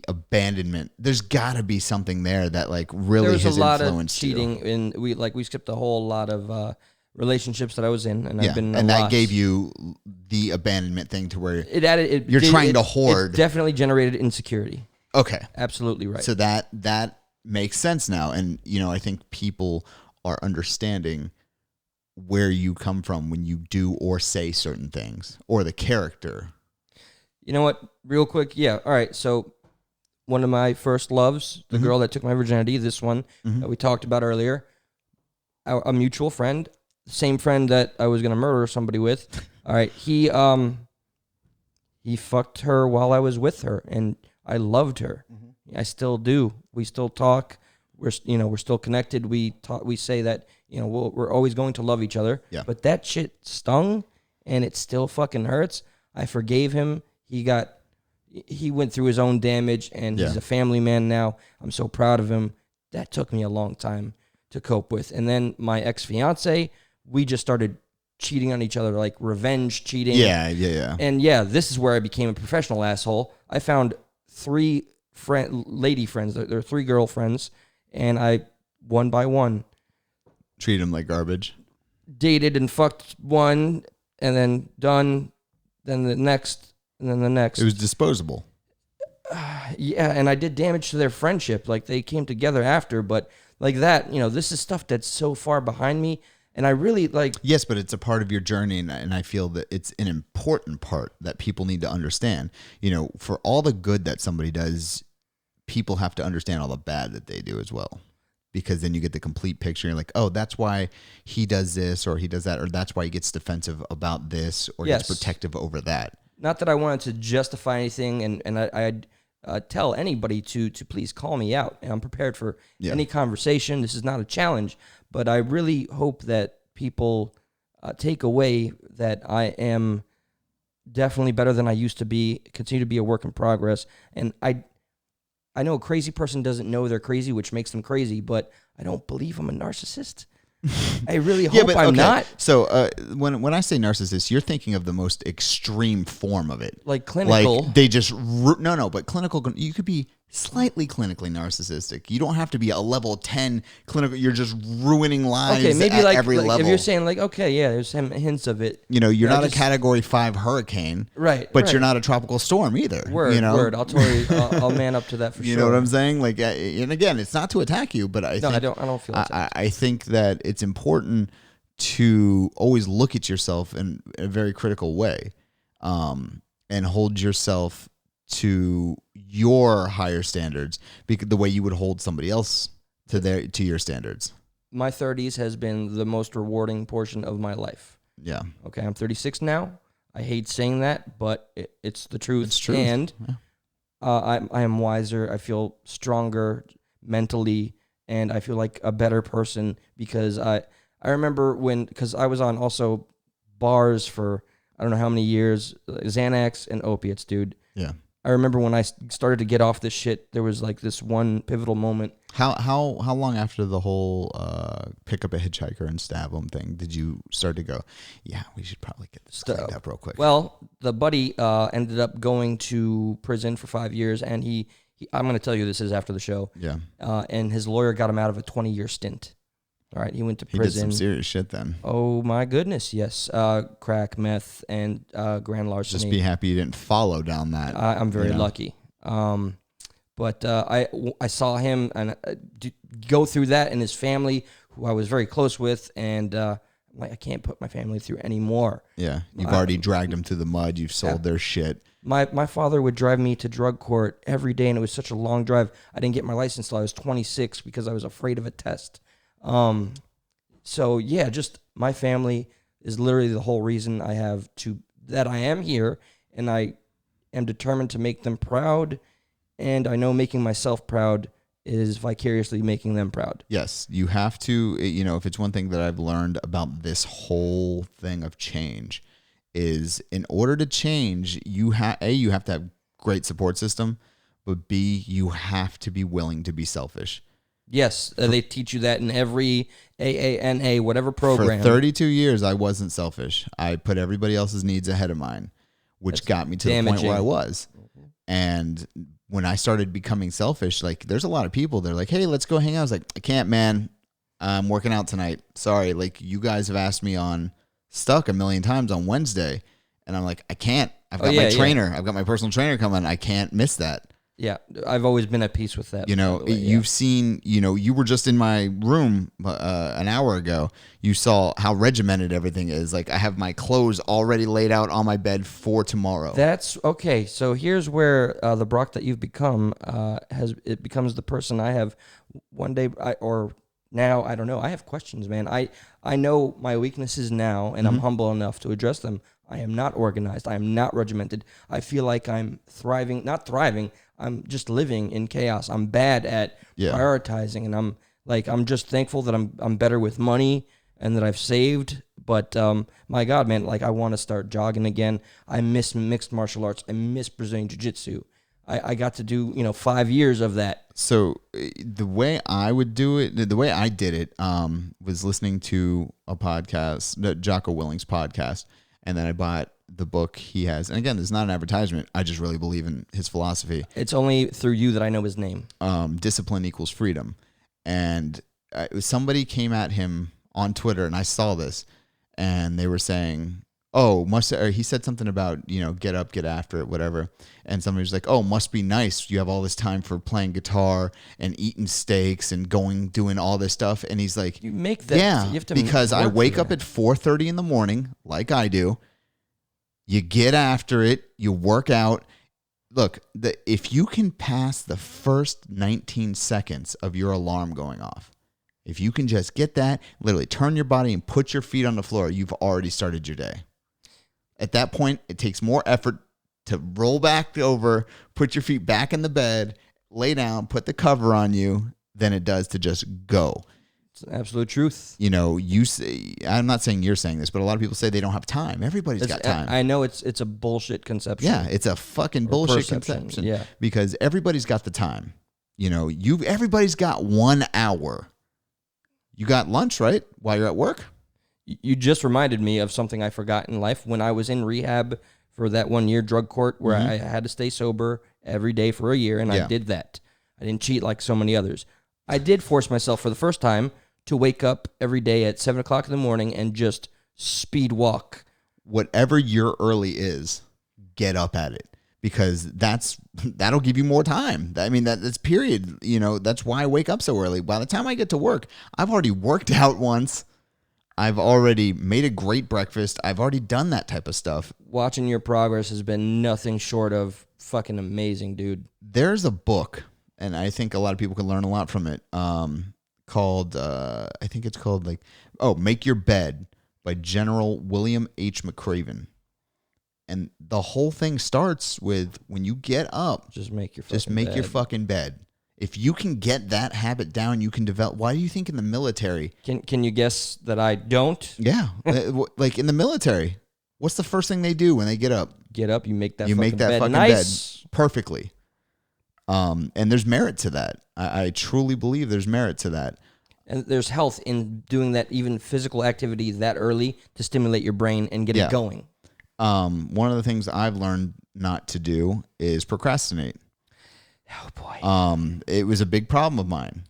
abandonment. There's got to be something there that like really has influenced you. There's a lot of
cheating, and we skipped a whole lot of relationships that I was in, and I've been in
and that
loss.
Gave you the abandonment thing to where
you're
trying to hoard.
It definitely generated insecurity.
Okay,
absolutely right.
So that makes sense now, and I think people are understanding where you come from when you do or say certain things, or the character.
You know what? Real quick, yeah. All right, so one of my first loves, the girl that took my virginity, this one that we talked about earlier, a mutual friend. Same friend that I was gonna murder somebody with. All right, he fucked her while I was with her, and I loved her. I still do. We still talk. We're still connected. We say that we're always going to love each other.
Yeah.
But that shit stung, and it still fucking hurts. I forgave him. He went through his own damage, and he's a family man now. I'm so proud of him. That took me a long time to cope with. And then my ex-fiance, we just started cheating on each other, like revenge cheating.
Yeah.
And this is where I became a professional asshole. I found 3 lady friends. There are 3 girlfriends, and I, one by one,
treated them like garbage.
Dated and fucked one, and then done, then the next, and then the next.
It was disposable.
Yeah, and I did damage to their friendship. Like, they came together after, but like that, this is stuff that's so far behind me. And I really like...
Yes, but it's a part of your journey, and I feel that it's an important part that people need to understand. For all the good that somebody does, people have to understand all the bad that they do as well. Because then you get the complete picture. You're like, oh, that's why he does this, or he does that, or that's why he gets defensive about this, or gets protective over that.
Not that I wanted to justify anything, and I'd tell anybody to please call me out. And I'm prepared for any conversation. This is not a challenge. But I really hope that people take away that I am definitely better than I used to be, continue to be a work in progress. And I know a crazy person doesn't know they're crazy, which makes them crazy, but I don't believe I'm a narcissist. I really hope I'm not.
So when I say narcissist, you're thinking of the most extreme form of it.
Like clinical.
Like they just, but clinical, you could be slightly clinically narcissistic. You don't have to be a level 10 clinical. You're just ruining lives at every level.
If you're saying there's some hints of it.
You're not a category 5 hurricane.
Right.
But you're not a tropical storm either.
Word. I'll totally, I'll man up to that for sure.
You know what I'm saying? Like, and again, it's not to attack you, but I
don't feel attacked.
I think that it's important to always look at yourself in a very critical way, and hold yourself to your higher standards, because the way you would hold somebody else to your standards.
My 30s has been the most rewarding portion of my life.
Yeah.
Okay, I'm 36 now. I hate saying that, but it's the truth.
It's true.
And I am wiser. I feel stronger mentally, and I feel like a better person because I remember because I was on also bars for I don't know how many years, Xanax and opiates, dude.
Yeah.
I remember when I started to get off this shit, there was like this one pivotal moment.
How long after the whole pick up a hitchhiker and stab him thing did you start to go, yeah, we should probably get this cleaned up real quick?
Well, the buddy ended up going to prison for 5 years, and he I'm going to tell you this is after the show.
Yeah.
And his lawyer got him out of a 20-year stint. All right, he went to prison.
He did some serious shit then.
Oh my goodness, yes. Crack, meth, and grand larceny.
Just be happy you didn't follow down that.
I'm very lucky. But I saw him and go through that, and his family, who I was very close with, and I'm like, I can't put my family through anymore.
Yeah, you've already dragged them through the mud. You've sold their shit.
My father would drive me to drug court every day, and it was such a long drive. I didn't get my license until I was 26 because I was afraid of a test. So yeah, just my family is literally the whole reason that I am here, and am determined to make them proud, and I know making myself proud is vicariously making them proud.
Yes, you have to, if it's one thing that I've learned about this whole thing of change is in order to change, you have to have great support system, but B, you have to be willing to be selfish.
Yes, they teach you that in every AANA, whatever program.
For 32 years, I wasn't selfish. I put everybody else's needs ahead of mine, which got me to the point where I was. And when I started becoming selfish, like there's a lot of people, they're like, hey, let's go hang out. I was like, I can't, man. I'm working out tonight. Sorry. Like you guys have asked me on Stuck a million times on Wednesday. And I'm like, I can't. I've got my trainer. I've got my personal trainer coming. I can't miss that.
Yeah, I've always been at peace with that.
You've seen, you were just in my room an hour ago. You saw how regimented everything is. Like I have my clothes already laid out on my bed for tomorrow.
That's okay. So here's where the Brock that you've become it becomes the person I have one day or now. I don't know. I have questions, man. I know my weaknesses now, and I'm humble enough to address them. I am not organized. I am not regimented. I feel like I'm not thriving. I'm just living in chaos. I'm bad at prioritizing, and I'm just thankful that I'm better with money and that I've saved. But my God, man, like I want to start jogging again. I miss mixed martial arts. I miss Brazilian jiu-jitsu. I got to do 5 years of that.
So the way I would do it, the way I did it, was listening to a podcast, Jocko Willing's podcast, and then I bought the book he has. And again, this is not an advertisement. I just really believe in his philosophy.
It's only through you that I know his name.
Discipline equals freedom. And somebody came at him on Twitter, and I saw this, and they were saying, he said something about, get up, get after it, whatever. And somebody was like, must be nice. You have all this time for playing guitar and eating steaks and doing all this stuff. And he's like,
you make that.
Yeah,
you have to
because I wake up at 4:30 in the morning, like I do. You get after it. You work out. Look, if you can pass the first 19 seconds of your alarm going off, if you can just get that, literally turn your body and put your feet on the floor, you've already started your day. At that point, it takes more effort to roll back over, put your feet back in the bed, lay down, put the cover on you, than it does to just go.
It's the absolute truth.
You say, I'm not saying you're saying this, but a lot of people say they don't have time. Everybody's got time.
I know it's a bullshit conception.
Yeah, it's a fucking bullshit conception.
Yeah.
Because everybody's got the time. Everybody's got 1 hour. You got lunch, right? While you're at work?
You just reminded me of something I forgot in life. When I was in rehab for that 1 year drug court where I had to stay sober every day for a year, and I did that. I didn't cheat like so many others. I did force myself for the first time to wake up every day at 7 o'clock in the morning and just speed walk.
Whatever your early is, get up at it, because that'll give you more time. I mean, that's period. That's why I wake up so early. By the time I get to work, I've already worked out once. I've already made a great breakfast. I've already done that type of stuff.
Watching your progress has been nothing short of fucking amazing, dude.
There's a book, and I think a lot of people can learn a lot from it, called, I think it's called Make Your Bed by General William H. McRaven. And the whole thing starts with when you get up,
just make your
fucking bed. If you can get that habit down, you can develop. Why do you think in the military?
Can you guess that I don't?
Yeah. Like in the military, what's the first thing they do when they get up?
Get up, you make that
fucking
nice.
Bed perfectly. And there's merit to that. I truly believe there's merit to that.
And there's health in doing that, even physical activity that early to stimulate your brain and get it going.
One of the things I've learned not to do is procrastinate.
Oh boy.
It was a big problem of mine.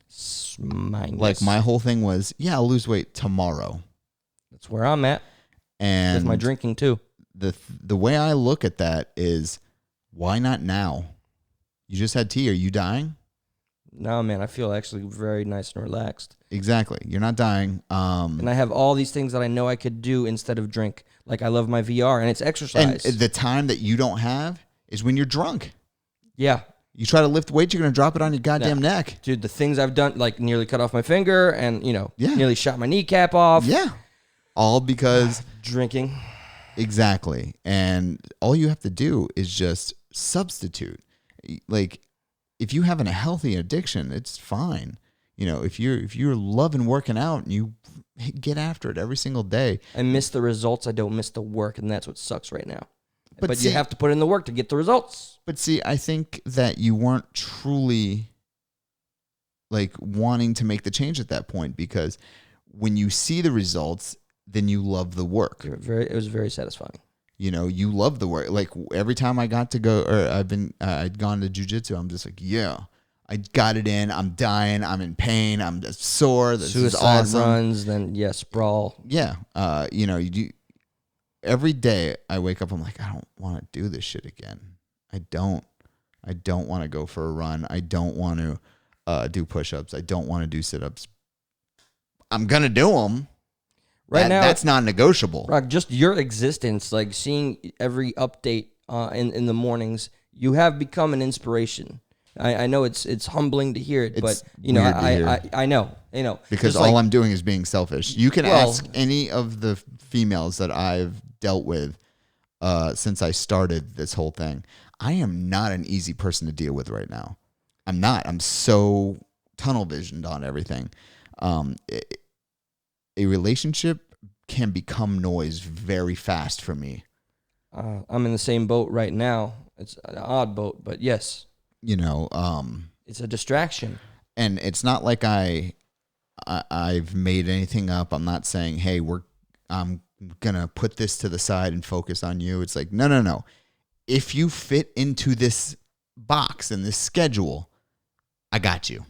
Like my whole thing was, I'll lose weight tomorrow.
That's where I'm at.
And
with my drinking too.
The way I look at that is, why not now? You just had tea. Are you dying?
No, man. I feel actually very nice and relaxed.
Exactly. You're not dying.
And I have all these things that I know I could do instead of drink. Like I love my VR and it's exercise.
And the time that you don't have is when you're drunk.
Yeah.
You try to lift weights, you're going to drop it on your goddamn neck.
Dude, the things I've done, like nearly cut off my finger and, nearly shot my kneecap off.
Yeah. All because...
drinking.
Exactly. And all you have to do is just substitute. Like, if you have a healthy addiction, it's fine. If you're loving working out and you get after it every single day.
I miss the results. I don't miss the work, and that's what sucks right now. But
see,
you have to put in the work to get the results.
But see, I think that you weren't truly like wanting to make the change at that point, because when you see the results, then you love the work.
It was very satisfying.
You love the work. Like, every time I got to go, or I'd gone to jiu-jitsu, I'm just like, yeah, I got it in. I'm dying. I'm in pain. I'm just sore. This is awesome.
Runs, then sprawl.
Yeah. You do. Every day I wake up, I'm like, I don't want to do this shit again. I don't want to go for a run. I don't want to do push-ups. I don't want to do sit-ups. I'm going to do them. Right now, that's non-negotiable.
Brock, just your existence, like seeing every update in the mornings, you have become an inspiration. I know it's humbling to hear it, but I know.
Because all I'm doing is being selfish. You can ask any of the females that I've dealt with since I started this whole thing. I am not an easy person to deal with right now. I'm not. I'm so tunnel visioned on everything. A relationship can become noise very fast for me.
I'm in the same boat right now. It's an odd boat, but yes.
It's
a distraction.
And it's not like I've made anything up. I'm not saying, hey, I'm going to put this to the side and focus on you. It's like, no. If you fit into this box and this schedule, I got you.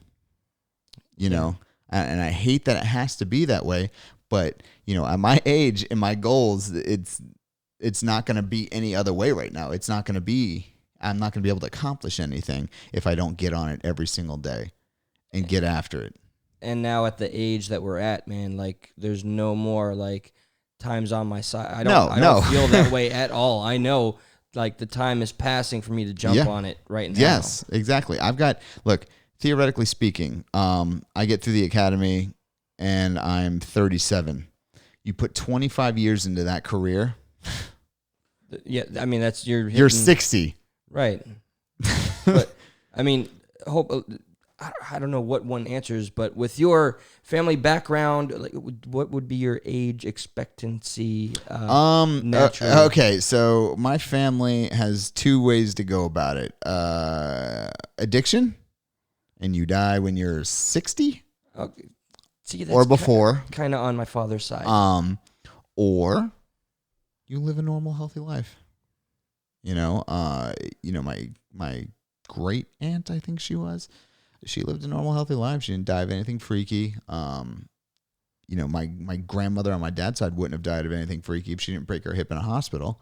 And I hate that it has to be that way, but at my age and my goals, it's not going to be any other way right now. I'm not going to be able to accomplish anything if I don't get on it every single day and get after it.
And now at the age that we're at, man, like there's no more like time's on my side. I don't feel that way at all. I know like the time is passing for me to jump on it right now.
Yes, exactly. Theoretically speaking, I get through the academy and I'm 37. You put 25 years into that career.
Yeah, I mean, that's
you're 60.
Right. But, I mean, I don't know what one answers, but with your family background, like, what would be your age expectancy?
Okay, so my family has two ways to go about it. Addiction. And you die when you're 60?
Okay. See, that's
or before.
Kind of on my father's side.
Or you live a normal, healthy life. My great aunt, I think she lived a normal, healthy life. She didn't die of anything freaky. My grandmother on my dad's side wouldn't have died of anything freaky if she didn't break her hip in a hospital.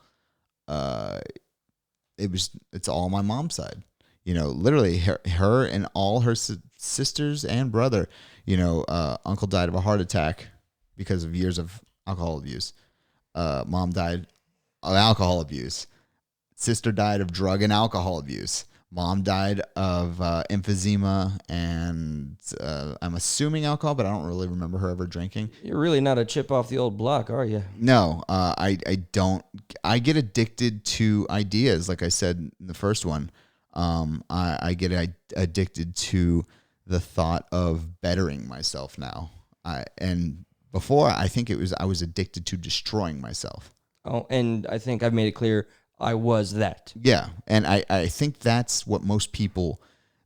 It's all my mom's side. Literally her and all her sisters and brother, uncle died of a heart attack because of years of alcohol abuse. Mom died of alcohol abuse. Sister died of drug and alcohol abuse. Mom died of emphysema and I'm assuming alcohol, but I don't really remember her ever drinking.
You're really not a chip off the old block, are you?
No, I don't. I get addicted to ideas, like I said in the first one. I get addicted to the thought of bettering myself now. And before, I think I was addicted to destroying myself.
Oh, and I think I've made it clear I was that.
Yeah, and I think that's what most people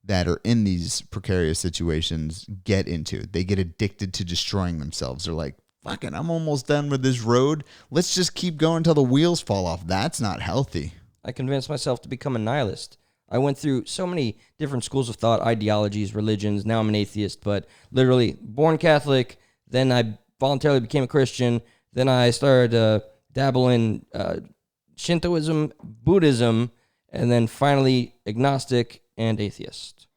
that are in these precarious situations get into. They get addicted to destroying themselves. They're like, fucking, I'm almost done with this road. Let's just keep going till the wheels fall off. That's not healthy.
I convinced myself to become a nihilist. I went through so many different schools of thought, ideologies, religions. Now I'm an atheist, but literally born Catholic. Then I voluntarily became a Christian. Then I started to dabble in Shintoism, Buddhism, and then finally agnostic and atheist.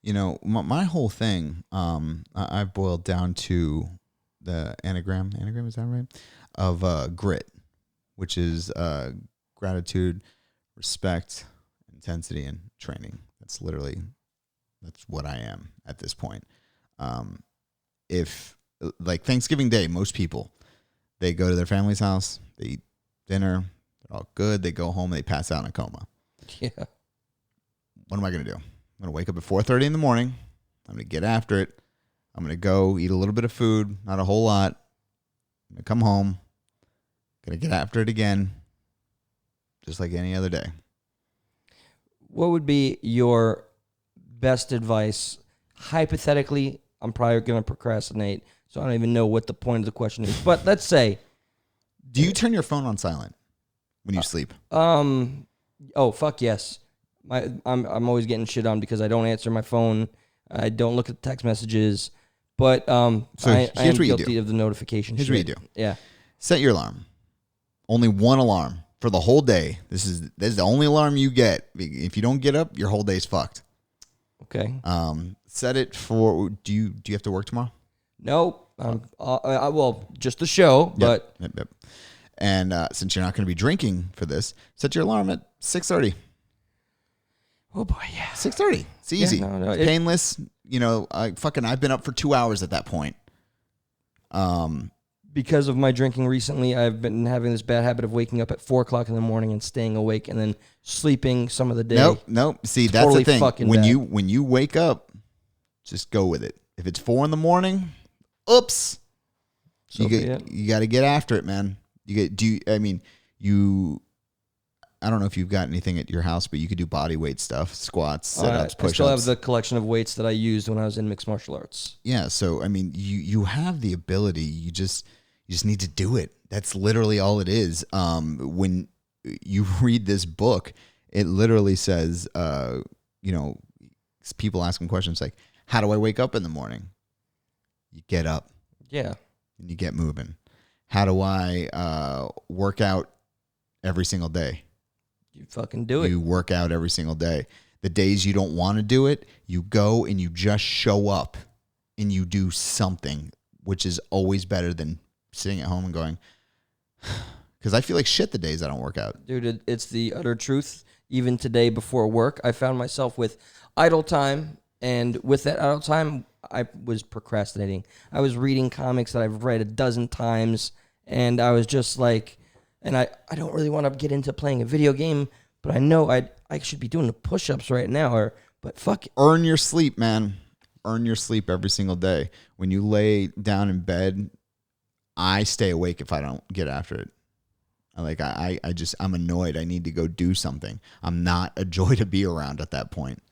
My whole thing, I've boiled down to the anagram, is that right? Of grit, which is gratitude, respect, intensity, and training. That's what I am at this point. If like Thanksgiving Day, most people, they go to their family's house, they eat dinner, they're all good, they go home, they pass out in a coma.
Yeah.
What am I going to do? I'm going to wake up at 4:30 in the morning. I'm going to get after it. I'm going to go eat a little bit of food, not a whole lot. I'm going to come home. Going to get after it again, just like any other day.
What would be your best advice? Hypothetically, I'm probably going to procrastinate, so I don't even know what the point of the question is. But let's say...
Do you turn your phone on silent when you sleep?
Oh, fuck yes. I'm always getting shit on because I don't answer my phone. I don't look at text messages. But I am guilty of the notification shit.
Here's what you do.
Yeah.
Set your alarm. Only one alarm for the whole day. This is the only alarm you get. If you don't get up, your whole day's fucked.
Okay.
Set it for. Do you have to work tomorrow?
Nope. Well, just the show, but.
Yep. And since you're not going to be drinking for this, set your alarm at 6:30.
Oh boy, yeah.
6:30. It's easy.
Yeah, no,
it's painless. You know, I've been up for 2 hours at that point.
Because of my drinking recently, I've been having this bad habit of waking up at 4 o'clock in the morning and staying awake and then sleeping some of the day.
Nope. See, that's
totally
the thing. When
bad.
you wake up, just go with it. If it's 4 a.m, oops.
So
you got to get after it, man. I don't know if you've got anything at your house, but you could do body weight stuff, squats, sit-ups, push-ups.
I still have the collection of weights that I used when I was in mixed martial arts.
Yeah, so I mean, you have the ability. You just need to do it. That's literally all it is. When you read this book, it literally says, people asking questions like, "How do I wake up in the morning?" You get up.
Yeah.
And you get moving. How do I work out every single day?
You fucking do it.
You work out every single day. The days you don't want to do it, you go and you just show up and you do something, which is always better than sitting at home and going, because I feel like shit the days I don't work out.
Dude, it's the utter truth. Even today before work, I found myself with idle time. And with that idle time, I was procrastinating. I was reading comics that I've read a dozen times. And I was just like, and I don't really want to get into playing a video game, but I know I should be doing the push-ups right now. But fuck it.
Earn your sleep, man. Earn your sleep every single day. When you lay down in bed, I stay awake if I don't get after it. I'm annoyed. I need to go do something. I'm not a joy to be around at that point.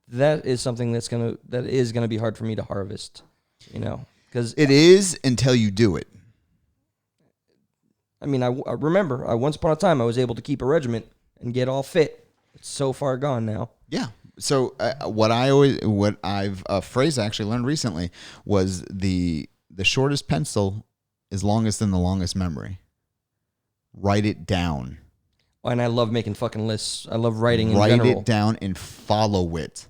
That is something that is gonna be hard for me to harvest, because
it is until you do it.
I mean, I remember once upon a time I was able to keep a regiment and get all fit. It's so far gone now.
Yeah. So a phrase I actually learned recently was the shortest pencil is longest than the longest memory. Write it down.
And I love making fucking lists. I love writing in
general.
general.
Write it down and follow it.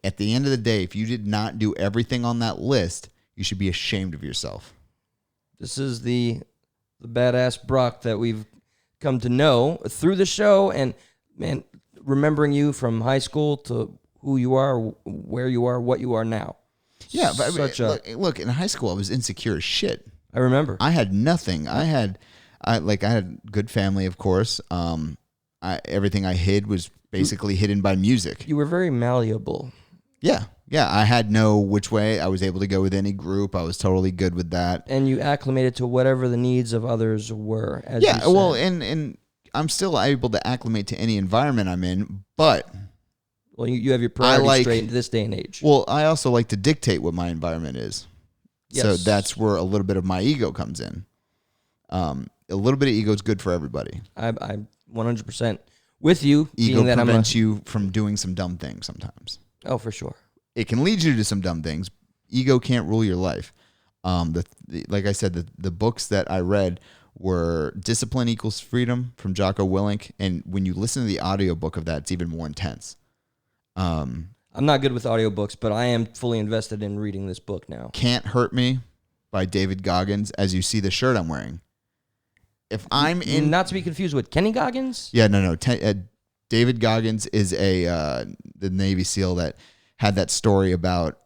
At the end of the day, if you did not do everything on that list, you should be ashamed of yourself.
This is the badass Brock that we've come to know through the show. And, man, remembering you from high school to who you are, where you are, what you are now.
Yeah, but look, in high school, I was insecure as shit.
I remember.
I had nothing. I had good family, of course. Everything I hid was basically hidden by music.
You were very malleable.
Yeah. I had no which way I was able to go with any group. I was totally good with that.
And you acclimated to whatever the needs of others were. As you said.
Well, and I'm still able to acclimate to any environment I'm in, but...
Well, you have your priorities straight in this day and age.
Well, I also like to dictate what my environment is.
Yes.
So that's where a little bit of my ego comes in. A little bit of ego is good for everybody.
I'm 100% with you.
Ego prevents you from doing some dumb things sometimes.
Oh, for sure.
It can lead you to some dumb things. Ego can't rule your life. Like I said, the books that I read were Discipline Equals Freedom from Jocko Willink. And when you listen to the audiobook of that, it's even more intense.
I'm not good with audiobooks, but I am fully invested in reading this book now.
Can't Hurt Me by David Goggins, as you see the shirt I'm wearing. If I'm in...
Not to be confused with Kenny Goggins?
Yeah, no. David Goggins is the Navy SEAL that had that story about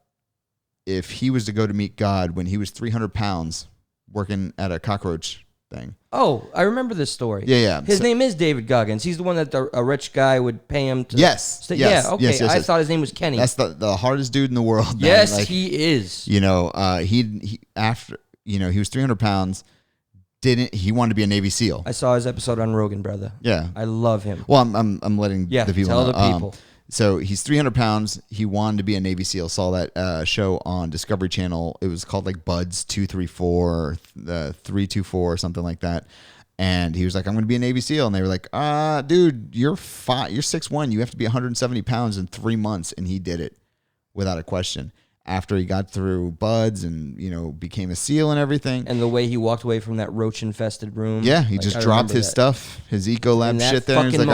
if he was to go to meet God when he was 300 pounds working at a cockroach thing.
Oh, I remember this story.
Yeah.
His name is David Goggins. He's the one that a rich guy would pay him to.
Yes.
Yeah. Okay. I thought his name was Kenny.
That's the hardest dude in the world. Man.
Yes, he is.
You know, he after he was 300 pounds. He wanted to be a Navy SEAL.
I saw his episode on Rogan, brother.
Yeah,
I love him.
Well, I'm letting the people
tell
know.
the people.
So he's 300 pounds. He wanted to be a Navy SEAL. Saw that show on Discovery Channel. It was called like Buds 234, 324, or something like that. And he was like, "I'm going to be a Navy SEAL." And they were like, dude, you're 6'1". You have to be 170 pounds in 3 months." And he did it without a question. After he got through Buds and, became a SEAL and everything.
And the way he walked away from that roach-infested room.
Yeah, he just dropped his stuff, his Ecolab shit there. And he's like,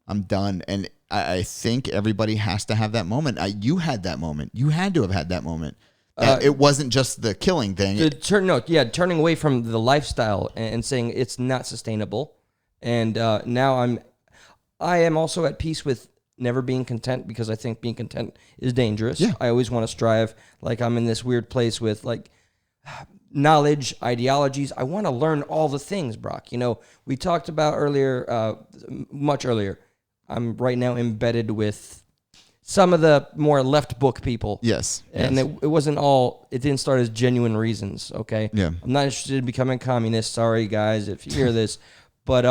I'm done. And I think everybody has to have that moment. You had that moment. You had to have had that moment. It wasn't just the killing thing.
Turning away from the lifestyle and saying it's not sustainable. And now I am also at peace with never being content, because I think being content is dangerous.
Yeah.
I always want to strive. Like, I'm in this weird place with like knowledge, ideologies. I want to learn all the things, Brock. We talked about much earlier. I'm right now embedded with some of the more left book people.
Yes.
And it didn't start as genuine reasons. Okay.
Yeah.
I'm not interested in becoming a communist. Sorry guys, if you hear this, but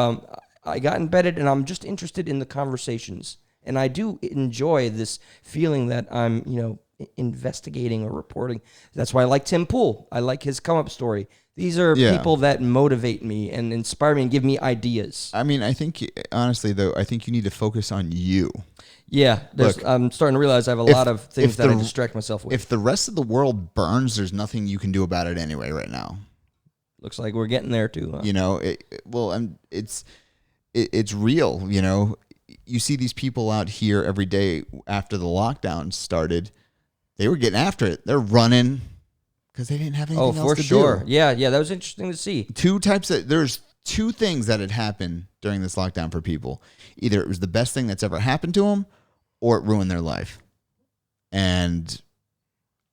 I got embedded, and I'm just interested in the conversations. And I do enjoy this feeling that I'm, investigating or reporting. That's why I like Tim Pool. I like his come-up story. These are people that motivate me and inspire me and give me ideas.
I mean, I think, honestly, though, you need to focus on you.
Yeah. I'm starting to realize I have a lot of things that I distract myself with.
If the rest of the world burns, there's nothing you can do about it anyway right now.
Looks like we're getting there, too. Huh?
It's real, You see these people out here every day after the lockdown started. They were getting after it. They're running because they didn't have anything else to do. Oh, for sure.
Yeah, that was interesting to see.
There's two things that had happened during this lockdown for people. Either it was the best thing that's ever happened to them, or it ruined their life. And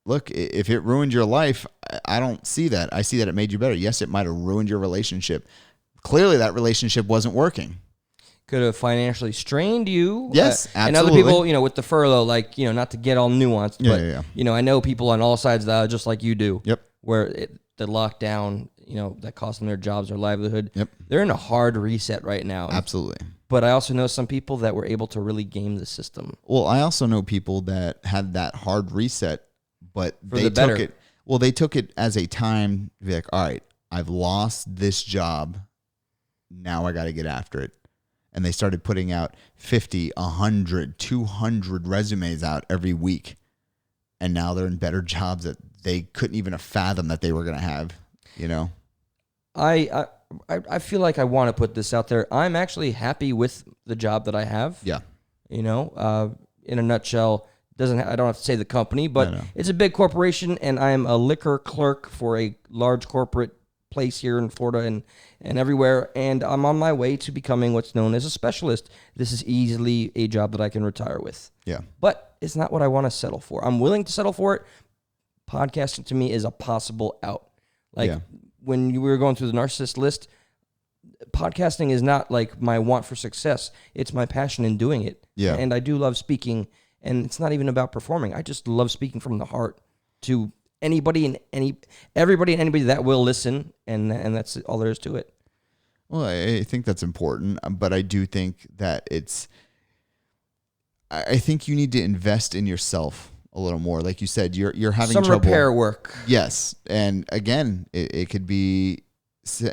look, if it ruined your life, I don't see that. I see that it made you better. Yes, it might have ruined your relationship. Clearly, that relationship wasn't working.
Could have financially strained you.
Yes, absolutely.
And other people, with the furlough, like, not to get all nuanced, but, I know people on all sides of that, just like you do.
Yep.
Where the lockdown, that cost them their jobs, their livelihood.
Yep.
They're in a hard reset right now.
Absolutely.
But I also know some people that were able to really game the system.
Well, I also know people that had that hard reset, but they took it as a time to be like, all right, I've lost this job. Now I got to get after it. And they started putting out 50, 100, 200 resumes out every week. And now they're in better jobs that they couldn't even have fathomed that they were going to have,
I feel like I want to put this out there. I'm actually happy with the job that I have.
Yeah.
In a nutshell, I don't have to say the company, but it's a big corporation, and I am a liquor clerk for a large corporate place here in Florida and everywhere, and I'm on my way to becoming what's known as a specialist. This is easily a job that I can retire with.
Yeah.
But it's not what I want to settle for. I'm willing to settle for it. Podcasting to me is a possible out. When we were going through the narcissist list, podcasting is not like my want for success. It's my passion in doing it.
Yeah.
And I do love speaking, and it's not even about performing. I just love speaking from the heart to everybody and anybody that will listen, and that's all there is to it.
Well, I think that's important, but I do think that I think you need to invest in yourself a little more. Like you said, you're having
some
trouble.
repair work.
Yes, and again, it could be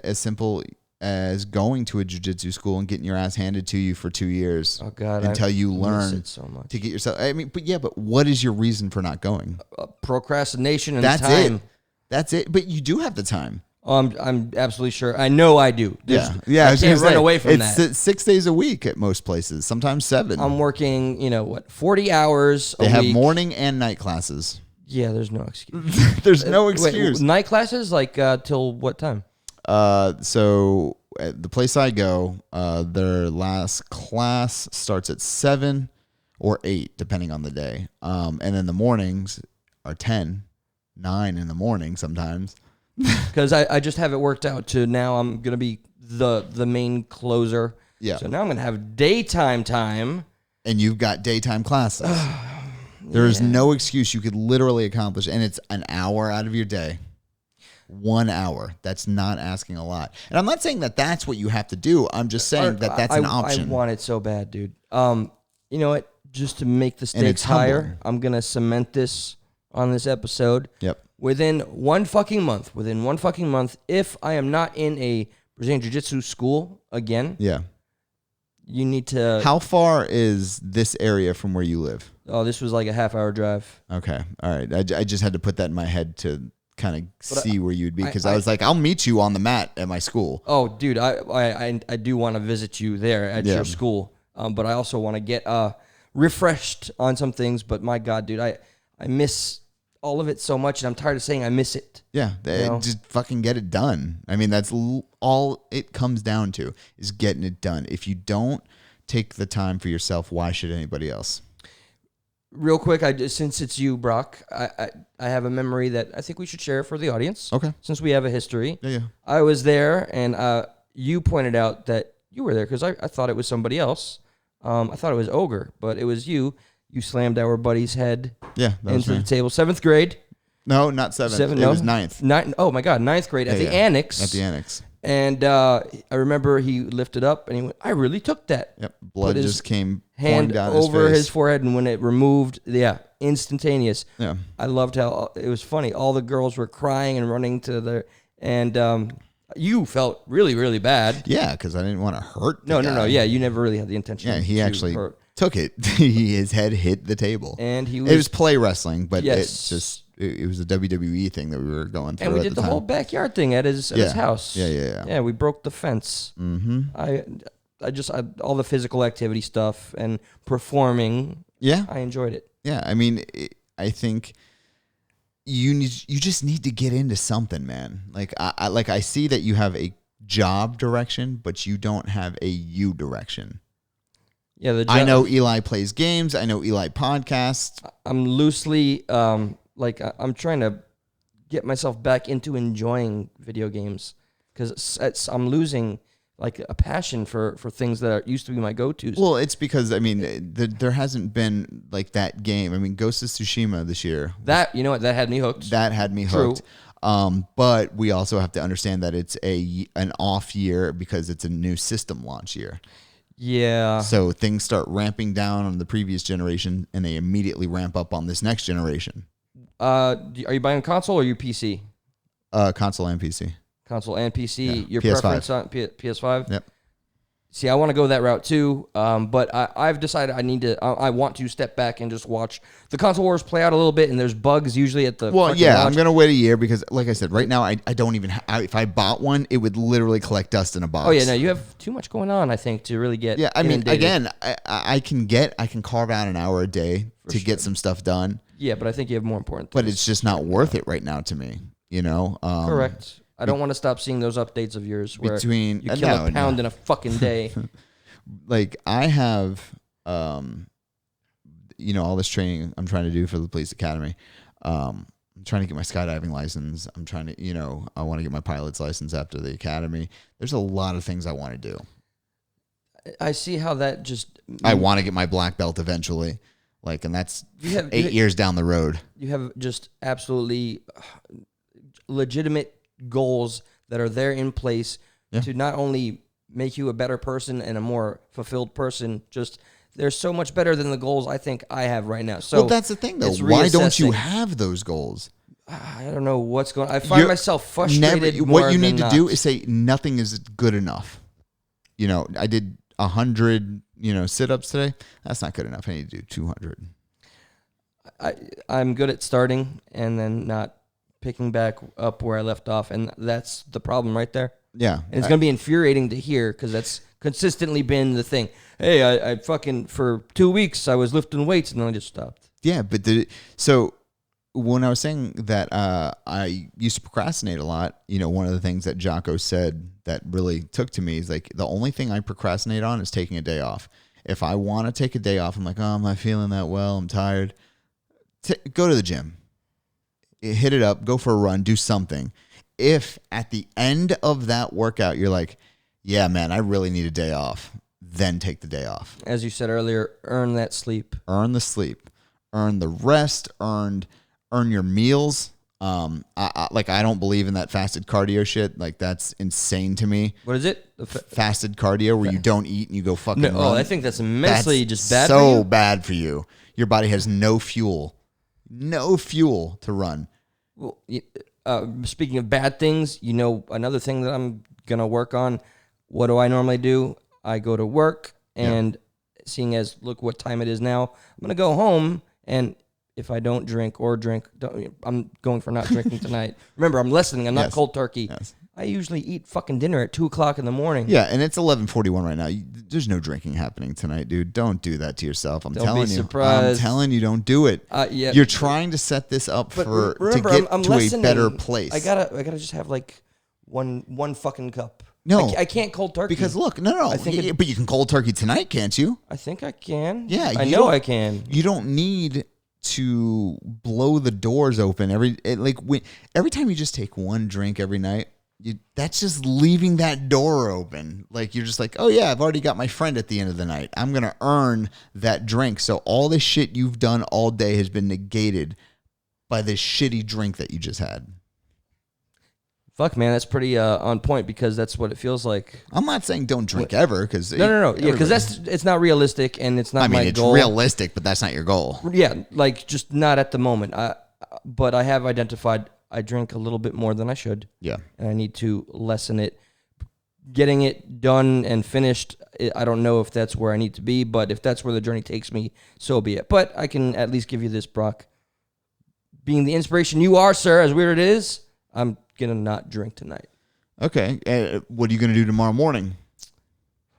as simple as going to a jiu-jitsu school and getting your ass handed to you for 2 years.
Oh God,
until you learn
it so much
to get yourself. I mean, but what is your reason for not going?
Procrastination and
That's
time.
That's it. But you do have the time.
Oh, I'm absolutely sure. I know I do.
Yeah.
I can't run away from that.
It's 6 days a week at most places, sometimes 7.
I'm working, 40 hours a week.
They have morning and night classes.
Yeah, there's no excuse.
There's no excuse.
Wait, night classes, like till what time?
So at the place I go, their last class starts at 7 or 8, depending on the day. And then the mornings are 10, 9 in the morning sometimes.
because I just have it worked out to now I'm going to be the main closer.
Yeah.
So now I'm going to have daytime time.
And you've got daytime classes. There is no excuse. You could literally accomplish, and it's an hour out of your day. 1 hour. That's not asking a lot. And I'm not saying that that's what you have to do. I'm just saying that that's an option.
I want it so bad, dude. You know what? Just to make the stakes higher, I'm going to cement this on this episode.
Yep.
Within one fucking month, if I am not in a Brazilian Jiu-Jitsu school again, you need to...
How far is this area from where you live?
Oh, this was like a half-hour drive.
Okay. All right. I just had to put that in my head to kind of see where you'd be, because I was like, I'll meet you on the mat at my school.
Oh, dude, I do want to visit you there at your school, but I also want to get refreshed on some things. But my God, dude, I miss all of it so much, and I'm tired of saying I miss it.
Yeah, just fucking get it done. I mean, that's all it comes down to, is getting it done. If you don't take the time for yourself, why should anybody else?
Real quick, since it's you, Brock, I have a memory that I think we should share for the audience.
Okay.
Since we have a history.
Yeah.
I was there, and you pointed out that you were there, because I thought it was somebody else. I thought it was Ogre, but it was you. You slammed our buddy's head into the table. 7th grade.
No, not 7th. It was 9th.
Oh, my God, 9th grade at the annex.
At the annex.
And I remember he lifted up, and he went, I really took that.
Yep, blood just came
hand
down
over
his
his forehead, and when it removed, instantaneous.
Yeah.
I loved how it was funny. All the girls were crying and running to their, and you felt really, really bad.
Yeah, because I didn't want to hurt
the guy. No. Yeah, you never really had the intention.
Yeah, he actually took it. His head hit the table.
And it
was play wrestling, but it was a WWE thing that we were going through.
And we did the whole backyard thing at his house.
Yeah.
Yeah, we broke the fence.
Mm-hmm.
I all the physical activity stuff and performing.
Yeah,
I enjoyed it.
Yeah, I mean, I think you just need to get into something, man. Like I see that you have a job direction, but you don't have a you direction.
Yeah,
I know Eli plays games. I know Eli podcasts.
I'm loosely I'm trying to get myself back into enjoying video games, because I'm losing like a passion for things that used to be my go-tos.
Well, it's because, I mean, there hasn't been like that game. I mean, Ghost of Tsushima this year.
That, you know what, that had me hooked.
True. But we also have to understand that it's an off year because it's a new system launch year.
Yeah.
So things start ramping down on the previous generation, and they immediately ramp up on this next generation.
Are you buying a console or you PC?
Console and PC.
Console and PC.
Yeah.
Your
PS5.
preference on PS5?
Yep.
See, I want to go that route too, but I've decided I want to step back and just watch the console wars play out a little bit, and there's bugs usually at the
launch. I'm going to wait a year because, like I said, right now I don't even if I bought one, it would literally collect dust in a box.
Oh, yeah, no, you have too much going on, I think, to really get inundated.
Again, I can carve out an hour a day to get some stuff done.
Yeah, but I think you have more important things.
But it's just not worth it right now to me, you know?
Correct. I don't want to stop seeing those updates of yours where you kill a pound in a fucking day.
Like, I have, all this training I'm trying to do for the police academy. I'm trying to get my skydiving license. I'm trying to, I want to get my pilot's license after the academy. There's a lot of things I want to do.
I see how that just...
I want to get my black belt eventually. Like, and that's 8 years down the road.
You have just absolutely legitimate goals that are there in place to not only make you a better person and a more fulfilled person, just they're so much better than the goals I think I have right now. So
that's the thing, though. Why don't you have those goals?
I don't know what's going on. I find myself frustrated
what you need to do is say nothing is good enough. I did 100, sit-ups today. That's not good enough. I need to do 200.
I'm good at starting and then not picking back up where I left off, and that's the problem right there.
Yeah.
And it's going to be infuriating to hear because that's consistently been the thing. Hey, I fucking, for 2 weeks, I was lifting weights, and then I just stopped.
Yeah, but so when I was saying that I used to procrastinate a lot, one of the things that Jocko said that really took to me is like, the only thing I procrastinate on is taking a day off. If I want to take a day off, I'm like, I'm not feeling that well, I'm tired. Go to the gym. Hit it up, go for a run, do something. if at the end of that workout, you're like, yeah, man, I really need a day off, then take the day off.
As you said earlier, earn that sleep.
Earn the sleep. Earn the rest. Earn your meals. I don't believe in that fasted cardio shit. Like, that's insane to me.
What is it?
Fasted cardio, where you don't eat and you go fucking run.
Oh, I think that's immensely just bad
so
for you.
bad for you. Your body has no fuel to run.
Well, speaking of bad things, another thing that I'm going to work on, what do I normally do? I go to work, and seeing as, look what time it is now, I'm going to go home, and if I don't drink, I'm going for not drinking tonight. Remember, I'm listening. I'm not cold turkey. Yes. I usually eat fucking dinner at 2 o'clock in the morning.
Yeah, and it's 11:41 right now. There's no drinking happening tonight, dude. Don't do that to yourself. I'm telling you. I'm telling you, don't do it.
Yeah.
You're trying to set this up to get to a better place.
I gotta just have like one fucking cup.
No,
I can't cold turkey.
Because look, no. But you can cold turkey tonight, can't you?
I think I can.
Yeah,
I know I can.
You don't need to blow the doors open every time you just take one drink every night. That's just leaving that door open. Like, you're just like, oh yeah, I've already got my friend at the end of the night. I'm gonna earn that drink. So all the shit you've done all day has been negated by this shitty drink that you just had.
Fuck, man, that's pretty on point, because that's what it feels like.
I'm not saying don't drink ever, because
no, yeah, because it's not realistic, and it's not my goal.
It's realistic, but that's not your goal.
Yeah, like, just not at the moment. But I have identified I drink a little bit more than I should.
Yeah,
and I need to lessen it. Getting it done and finished, I don't know if that's where I need to be, but if that's where the journey takes me, so be it. But I can at least give you this, Brock. Being the inspiration you are, sir, as weird it is, I'm gonna not drink tonight.
Okay. What are you gonna do tomorrow morning?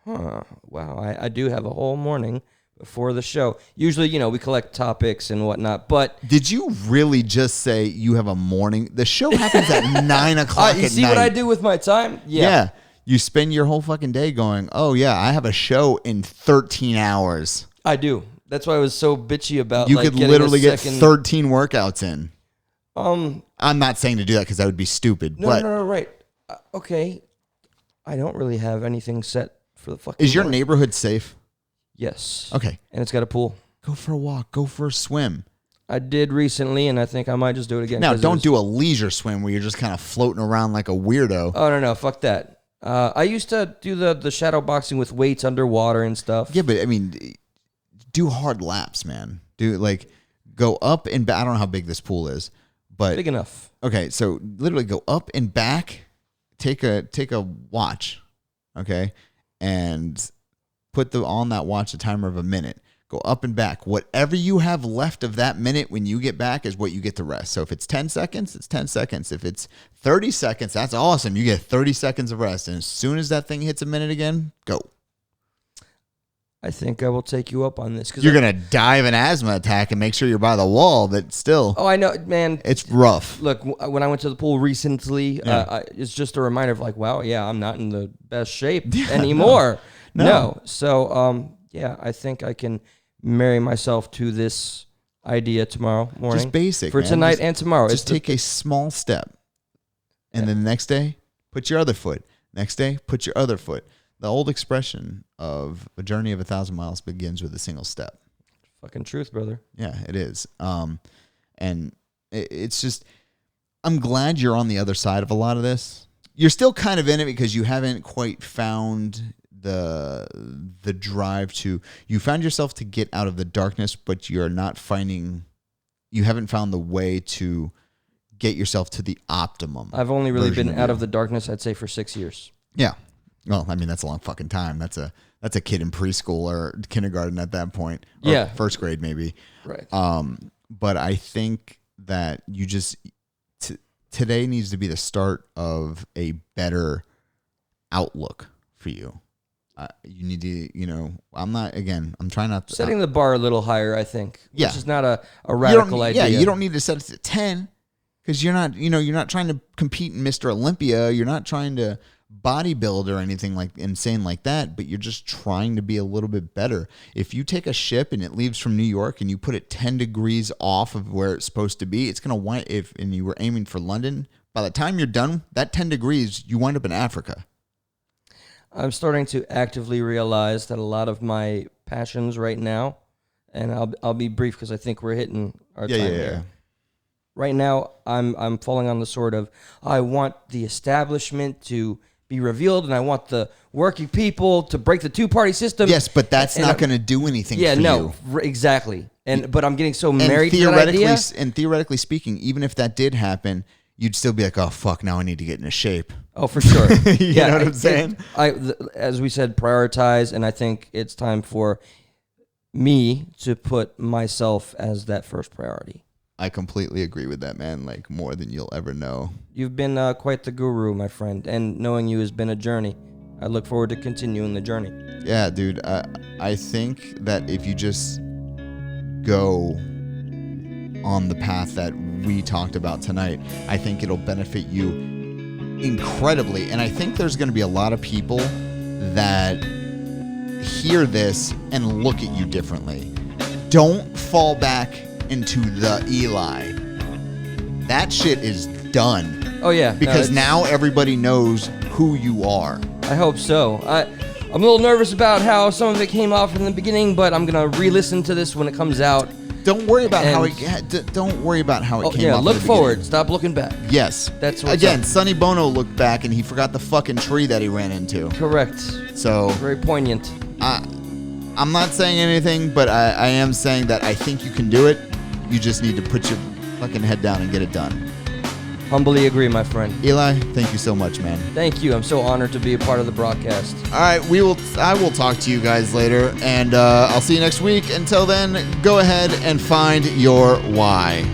Wow. I do have a whole morning before the show. Usually, we collect topics and whatnot, but...
Did you really just say you have a morning? The show happens at 9 o'clock at night.
You see what I do with my time?
Yeah. You spend your whole fucking day going, oh yeah, I have a show in 13 hours.
I do. That's why I was so bitchy about
you could literally get 13 workouts in. I'm not saying to do that because that would be stupid.
No, right. Okay. I don't really have anything set for the fucking...
Is your neighborhood safe?
Yes.
Okay.
And it's got a pool.
Go for a walk. Go for a swim.
I did recently, and I think I might just do it again.
Now, don't do a leisure swim where you're just kind of floating around like a weirdo.
Oh, no. Fuck that. I used to do the shadow boxing with weights underwater and stuff.
Yeah, but, do hard laps, man. Go up and back. I don't know how big this pool is. But
big enough.
Okay, so literally go up and back, take a watch, okay, and put on that watch a timer of a minute. Go up and back. Whatever you have left of that minute when you get back is what you get to rest. So if it's 10 seconds, it's 10 seconds. If it's 30 seconds, that's awesome. You get 30 seconds of rest. And as soon as that thing hits a minute again, go.
I think I will take you up on this.
You're going to die of an asthma attack and make sure you're by the wall, but still.
Oh, I know, man.
It's rough.
Look, when I went to the pool recently, it's just a reminder of like, wow, yeah, I'm not in the best shape anymore. No. So, I think I can marry myself to this idea tomorrow morning.
Just basic,
for tonight and tomorrow.
Just take a small step. And then the next day, put your other foot. Next day, put your other foot. The old expression of a journey of 1,000 miles begins with a single step.
Fucking truth, brother.
Yeah, it is. And it's just, I'm glad you're on the other side of a lot of this. You're still kind of in it because you haven't quite found the drive to, you found yourself to get out of the darkness, but you haven't found the way to get yourself to the optimum.
I've only really been out of the darkness, I'd say, for 6 years.
Yeah. Well, that's a long fucking time. That's a kid in preschool or kindergarten at that point. Or first grade maybe.
Right.
But I think that you just today needs to be the start of a better outlook for you. You need to, I'm trying not to...
Setting the bar a little higher, I think. Yeah. Which is not a radical idea.
Yeah, you don't need to set it to 10 because you're not trying to compete in Mr. Olympia. You're not trying to bodybuilder or anything like insane like that, but you're just trying to be a little bit better. If you take a ship and it leaves from New York and you put it 10 degrees off of where it's supposed to be, it's going to wind, and you were aiming for London, by the time you're done, that 10 degrees, you wind up in Africa.
I'm starting to actively realize that a lot of my passions right now, and I'll be brief because I think we're hitting our time here. Right now, I'm falling on the sword of I want the establishment to be revealed, and I want the working people to break the two-party system.
Yes, but that's not going to do anything for you.
Exactly. But I'm getting so married to that idea.
And theoretically speaking, even if that did happen, you'd still be like, oh, fuck, now I need to get into shape.
Oh, for sure.
You know what I'm saying?
As we said, prioritize, and I think it's time for me to put myself as that first priority.
I completely agree with that, man, like more than you'll ever know.
You've been quite the guru, my friend, and knowing you has been a journey. I look forward to continuing the journey.
Yeah, dude, I think that if you just go on the path that we talked about tonight, I think it'll benefit you incredibly. And I think there's going to be a lot of people that hear this and look at you differently. Don't fall back into the Eli. That shit is done.
Oh, yeah.
Because now everybody knows who you are.
I hope so. I'm a little nervous about how some of it came off in the beginning, but I'm going to re-listen to this when it comes out.
Don't worry about how it came off.
Look forward. Stop looking back.
Yes.
That's what's
Again,
up.
Sonny Bono looked back and he forgot the fucking tree that he ran into.
Correct.
So
very poignant.
I'm not saying anything, but I am saying that I think you can do it. You just need to put your fucking head down and get it done.
Humbly agree, my friend.
Eli, thank you so much, man.
Thank you. I'm so honored to be a part of the broadcast.
All right, I will talk to you guys later, and I'll see you next week. Until then, go ahead and find your why.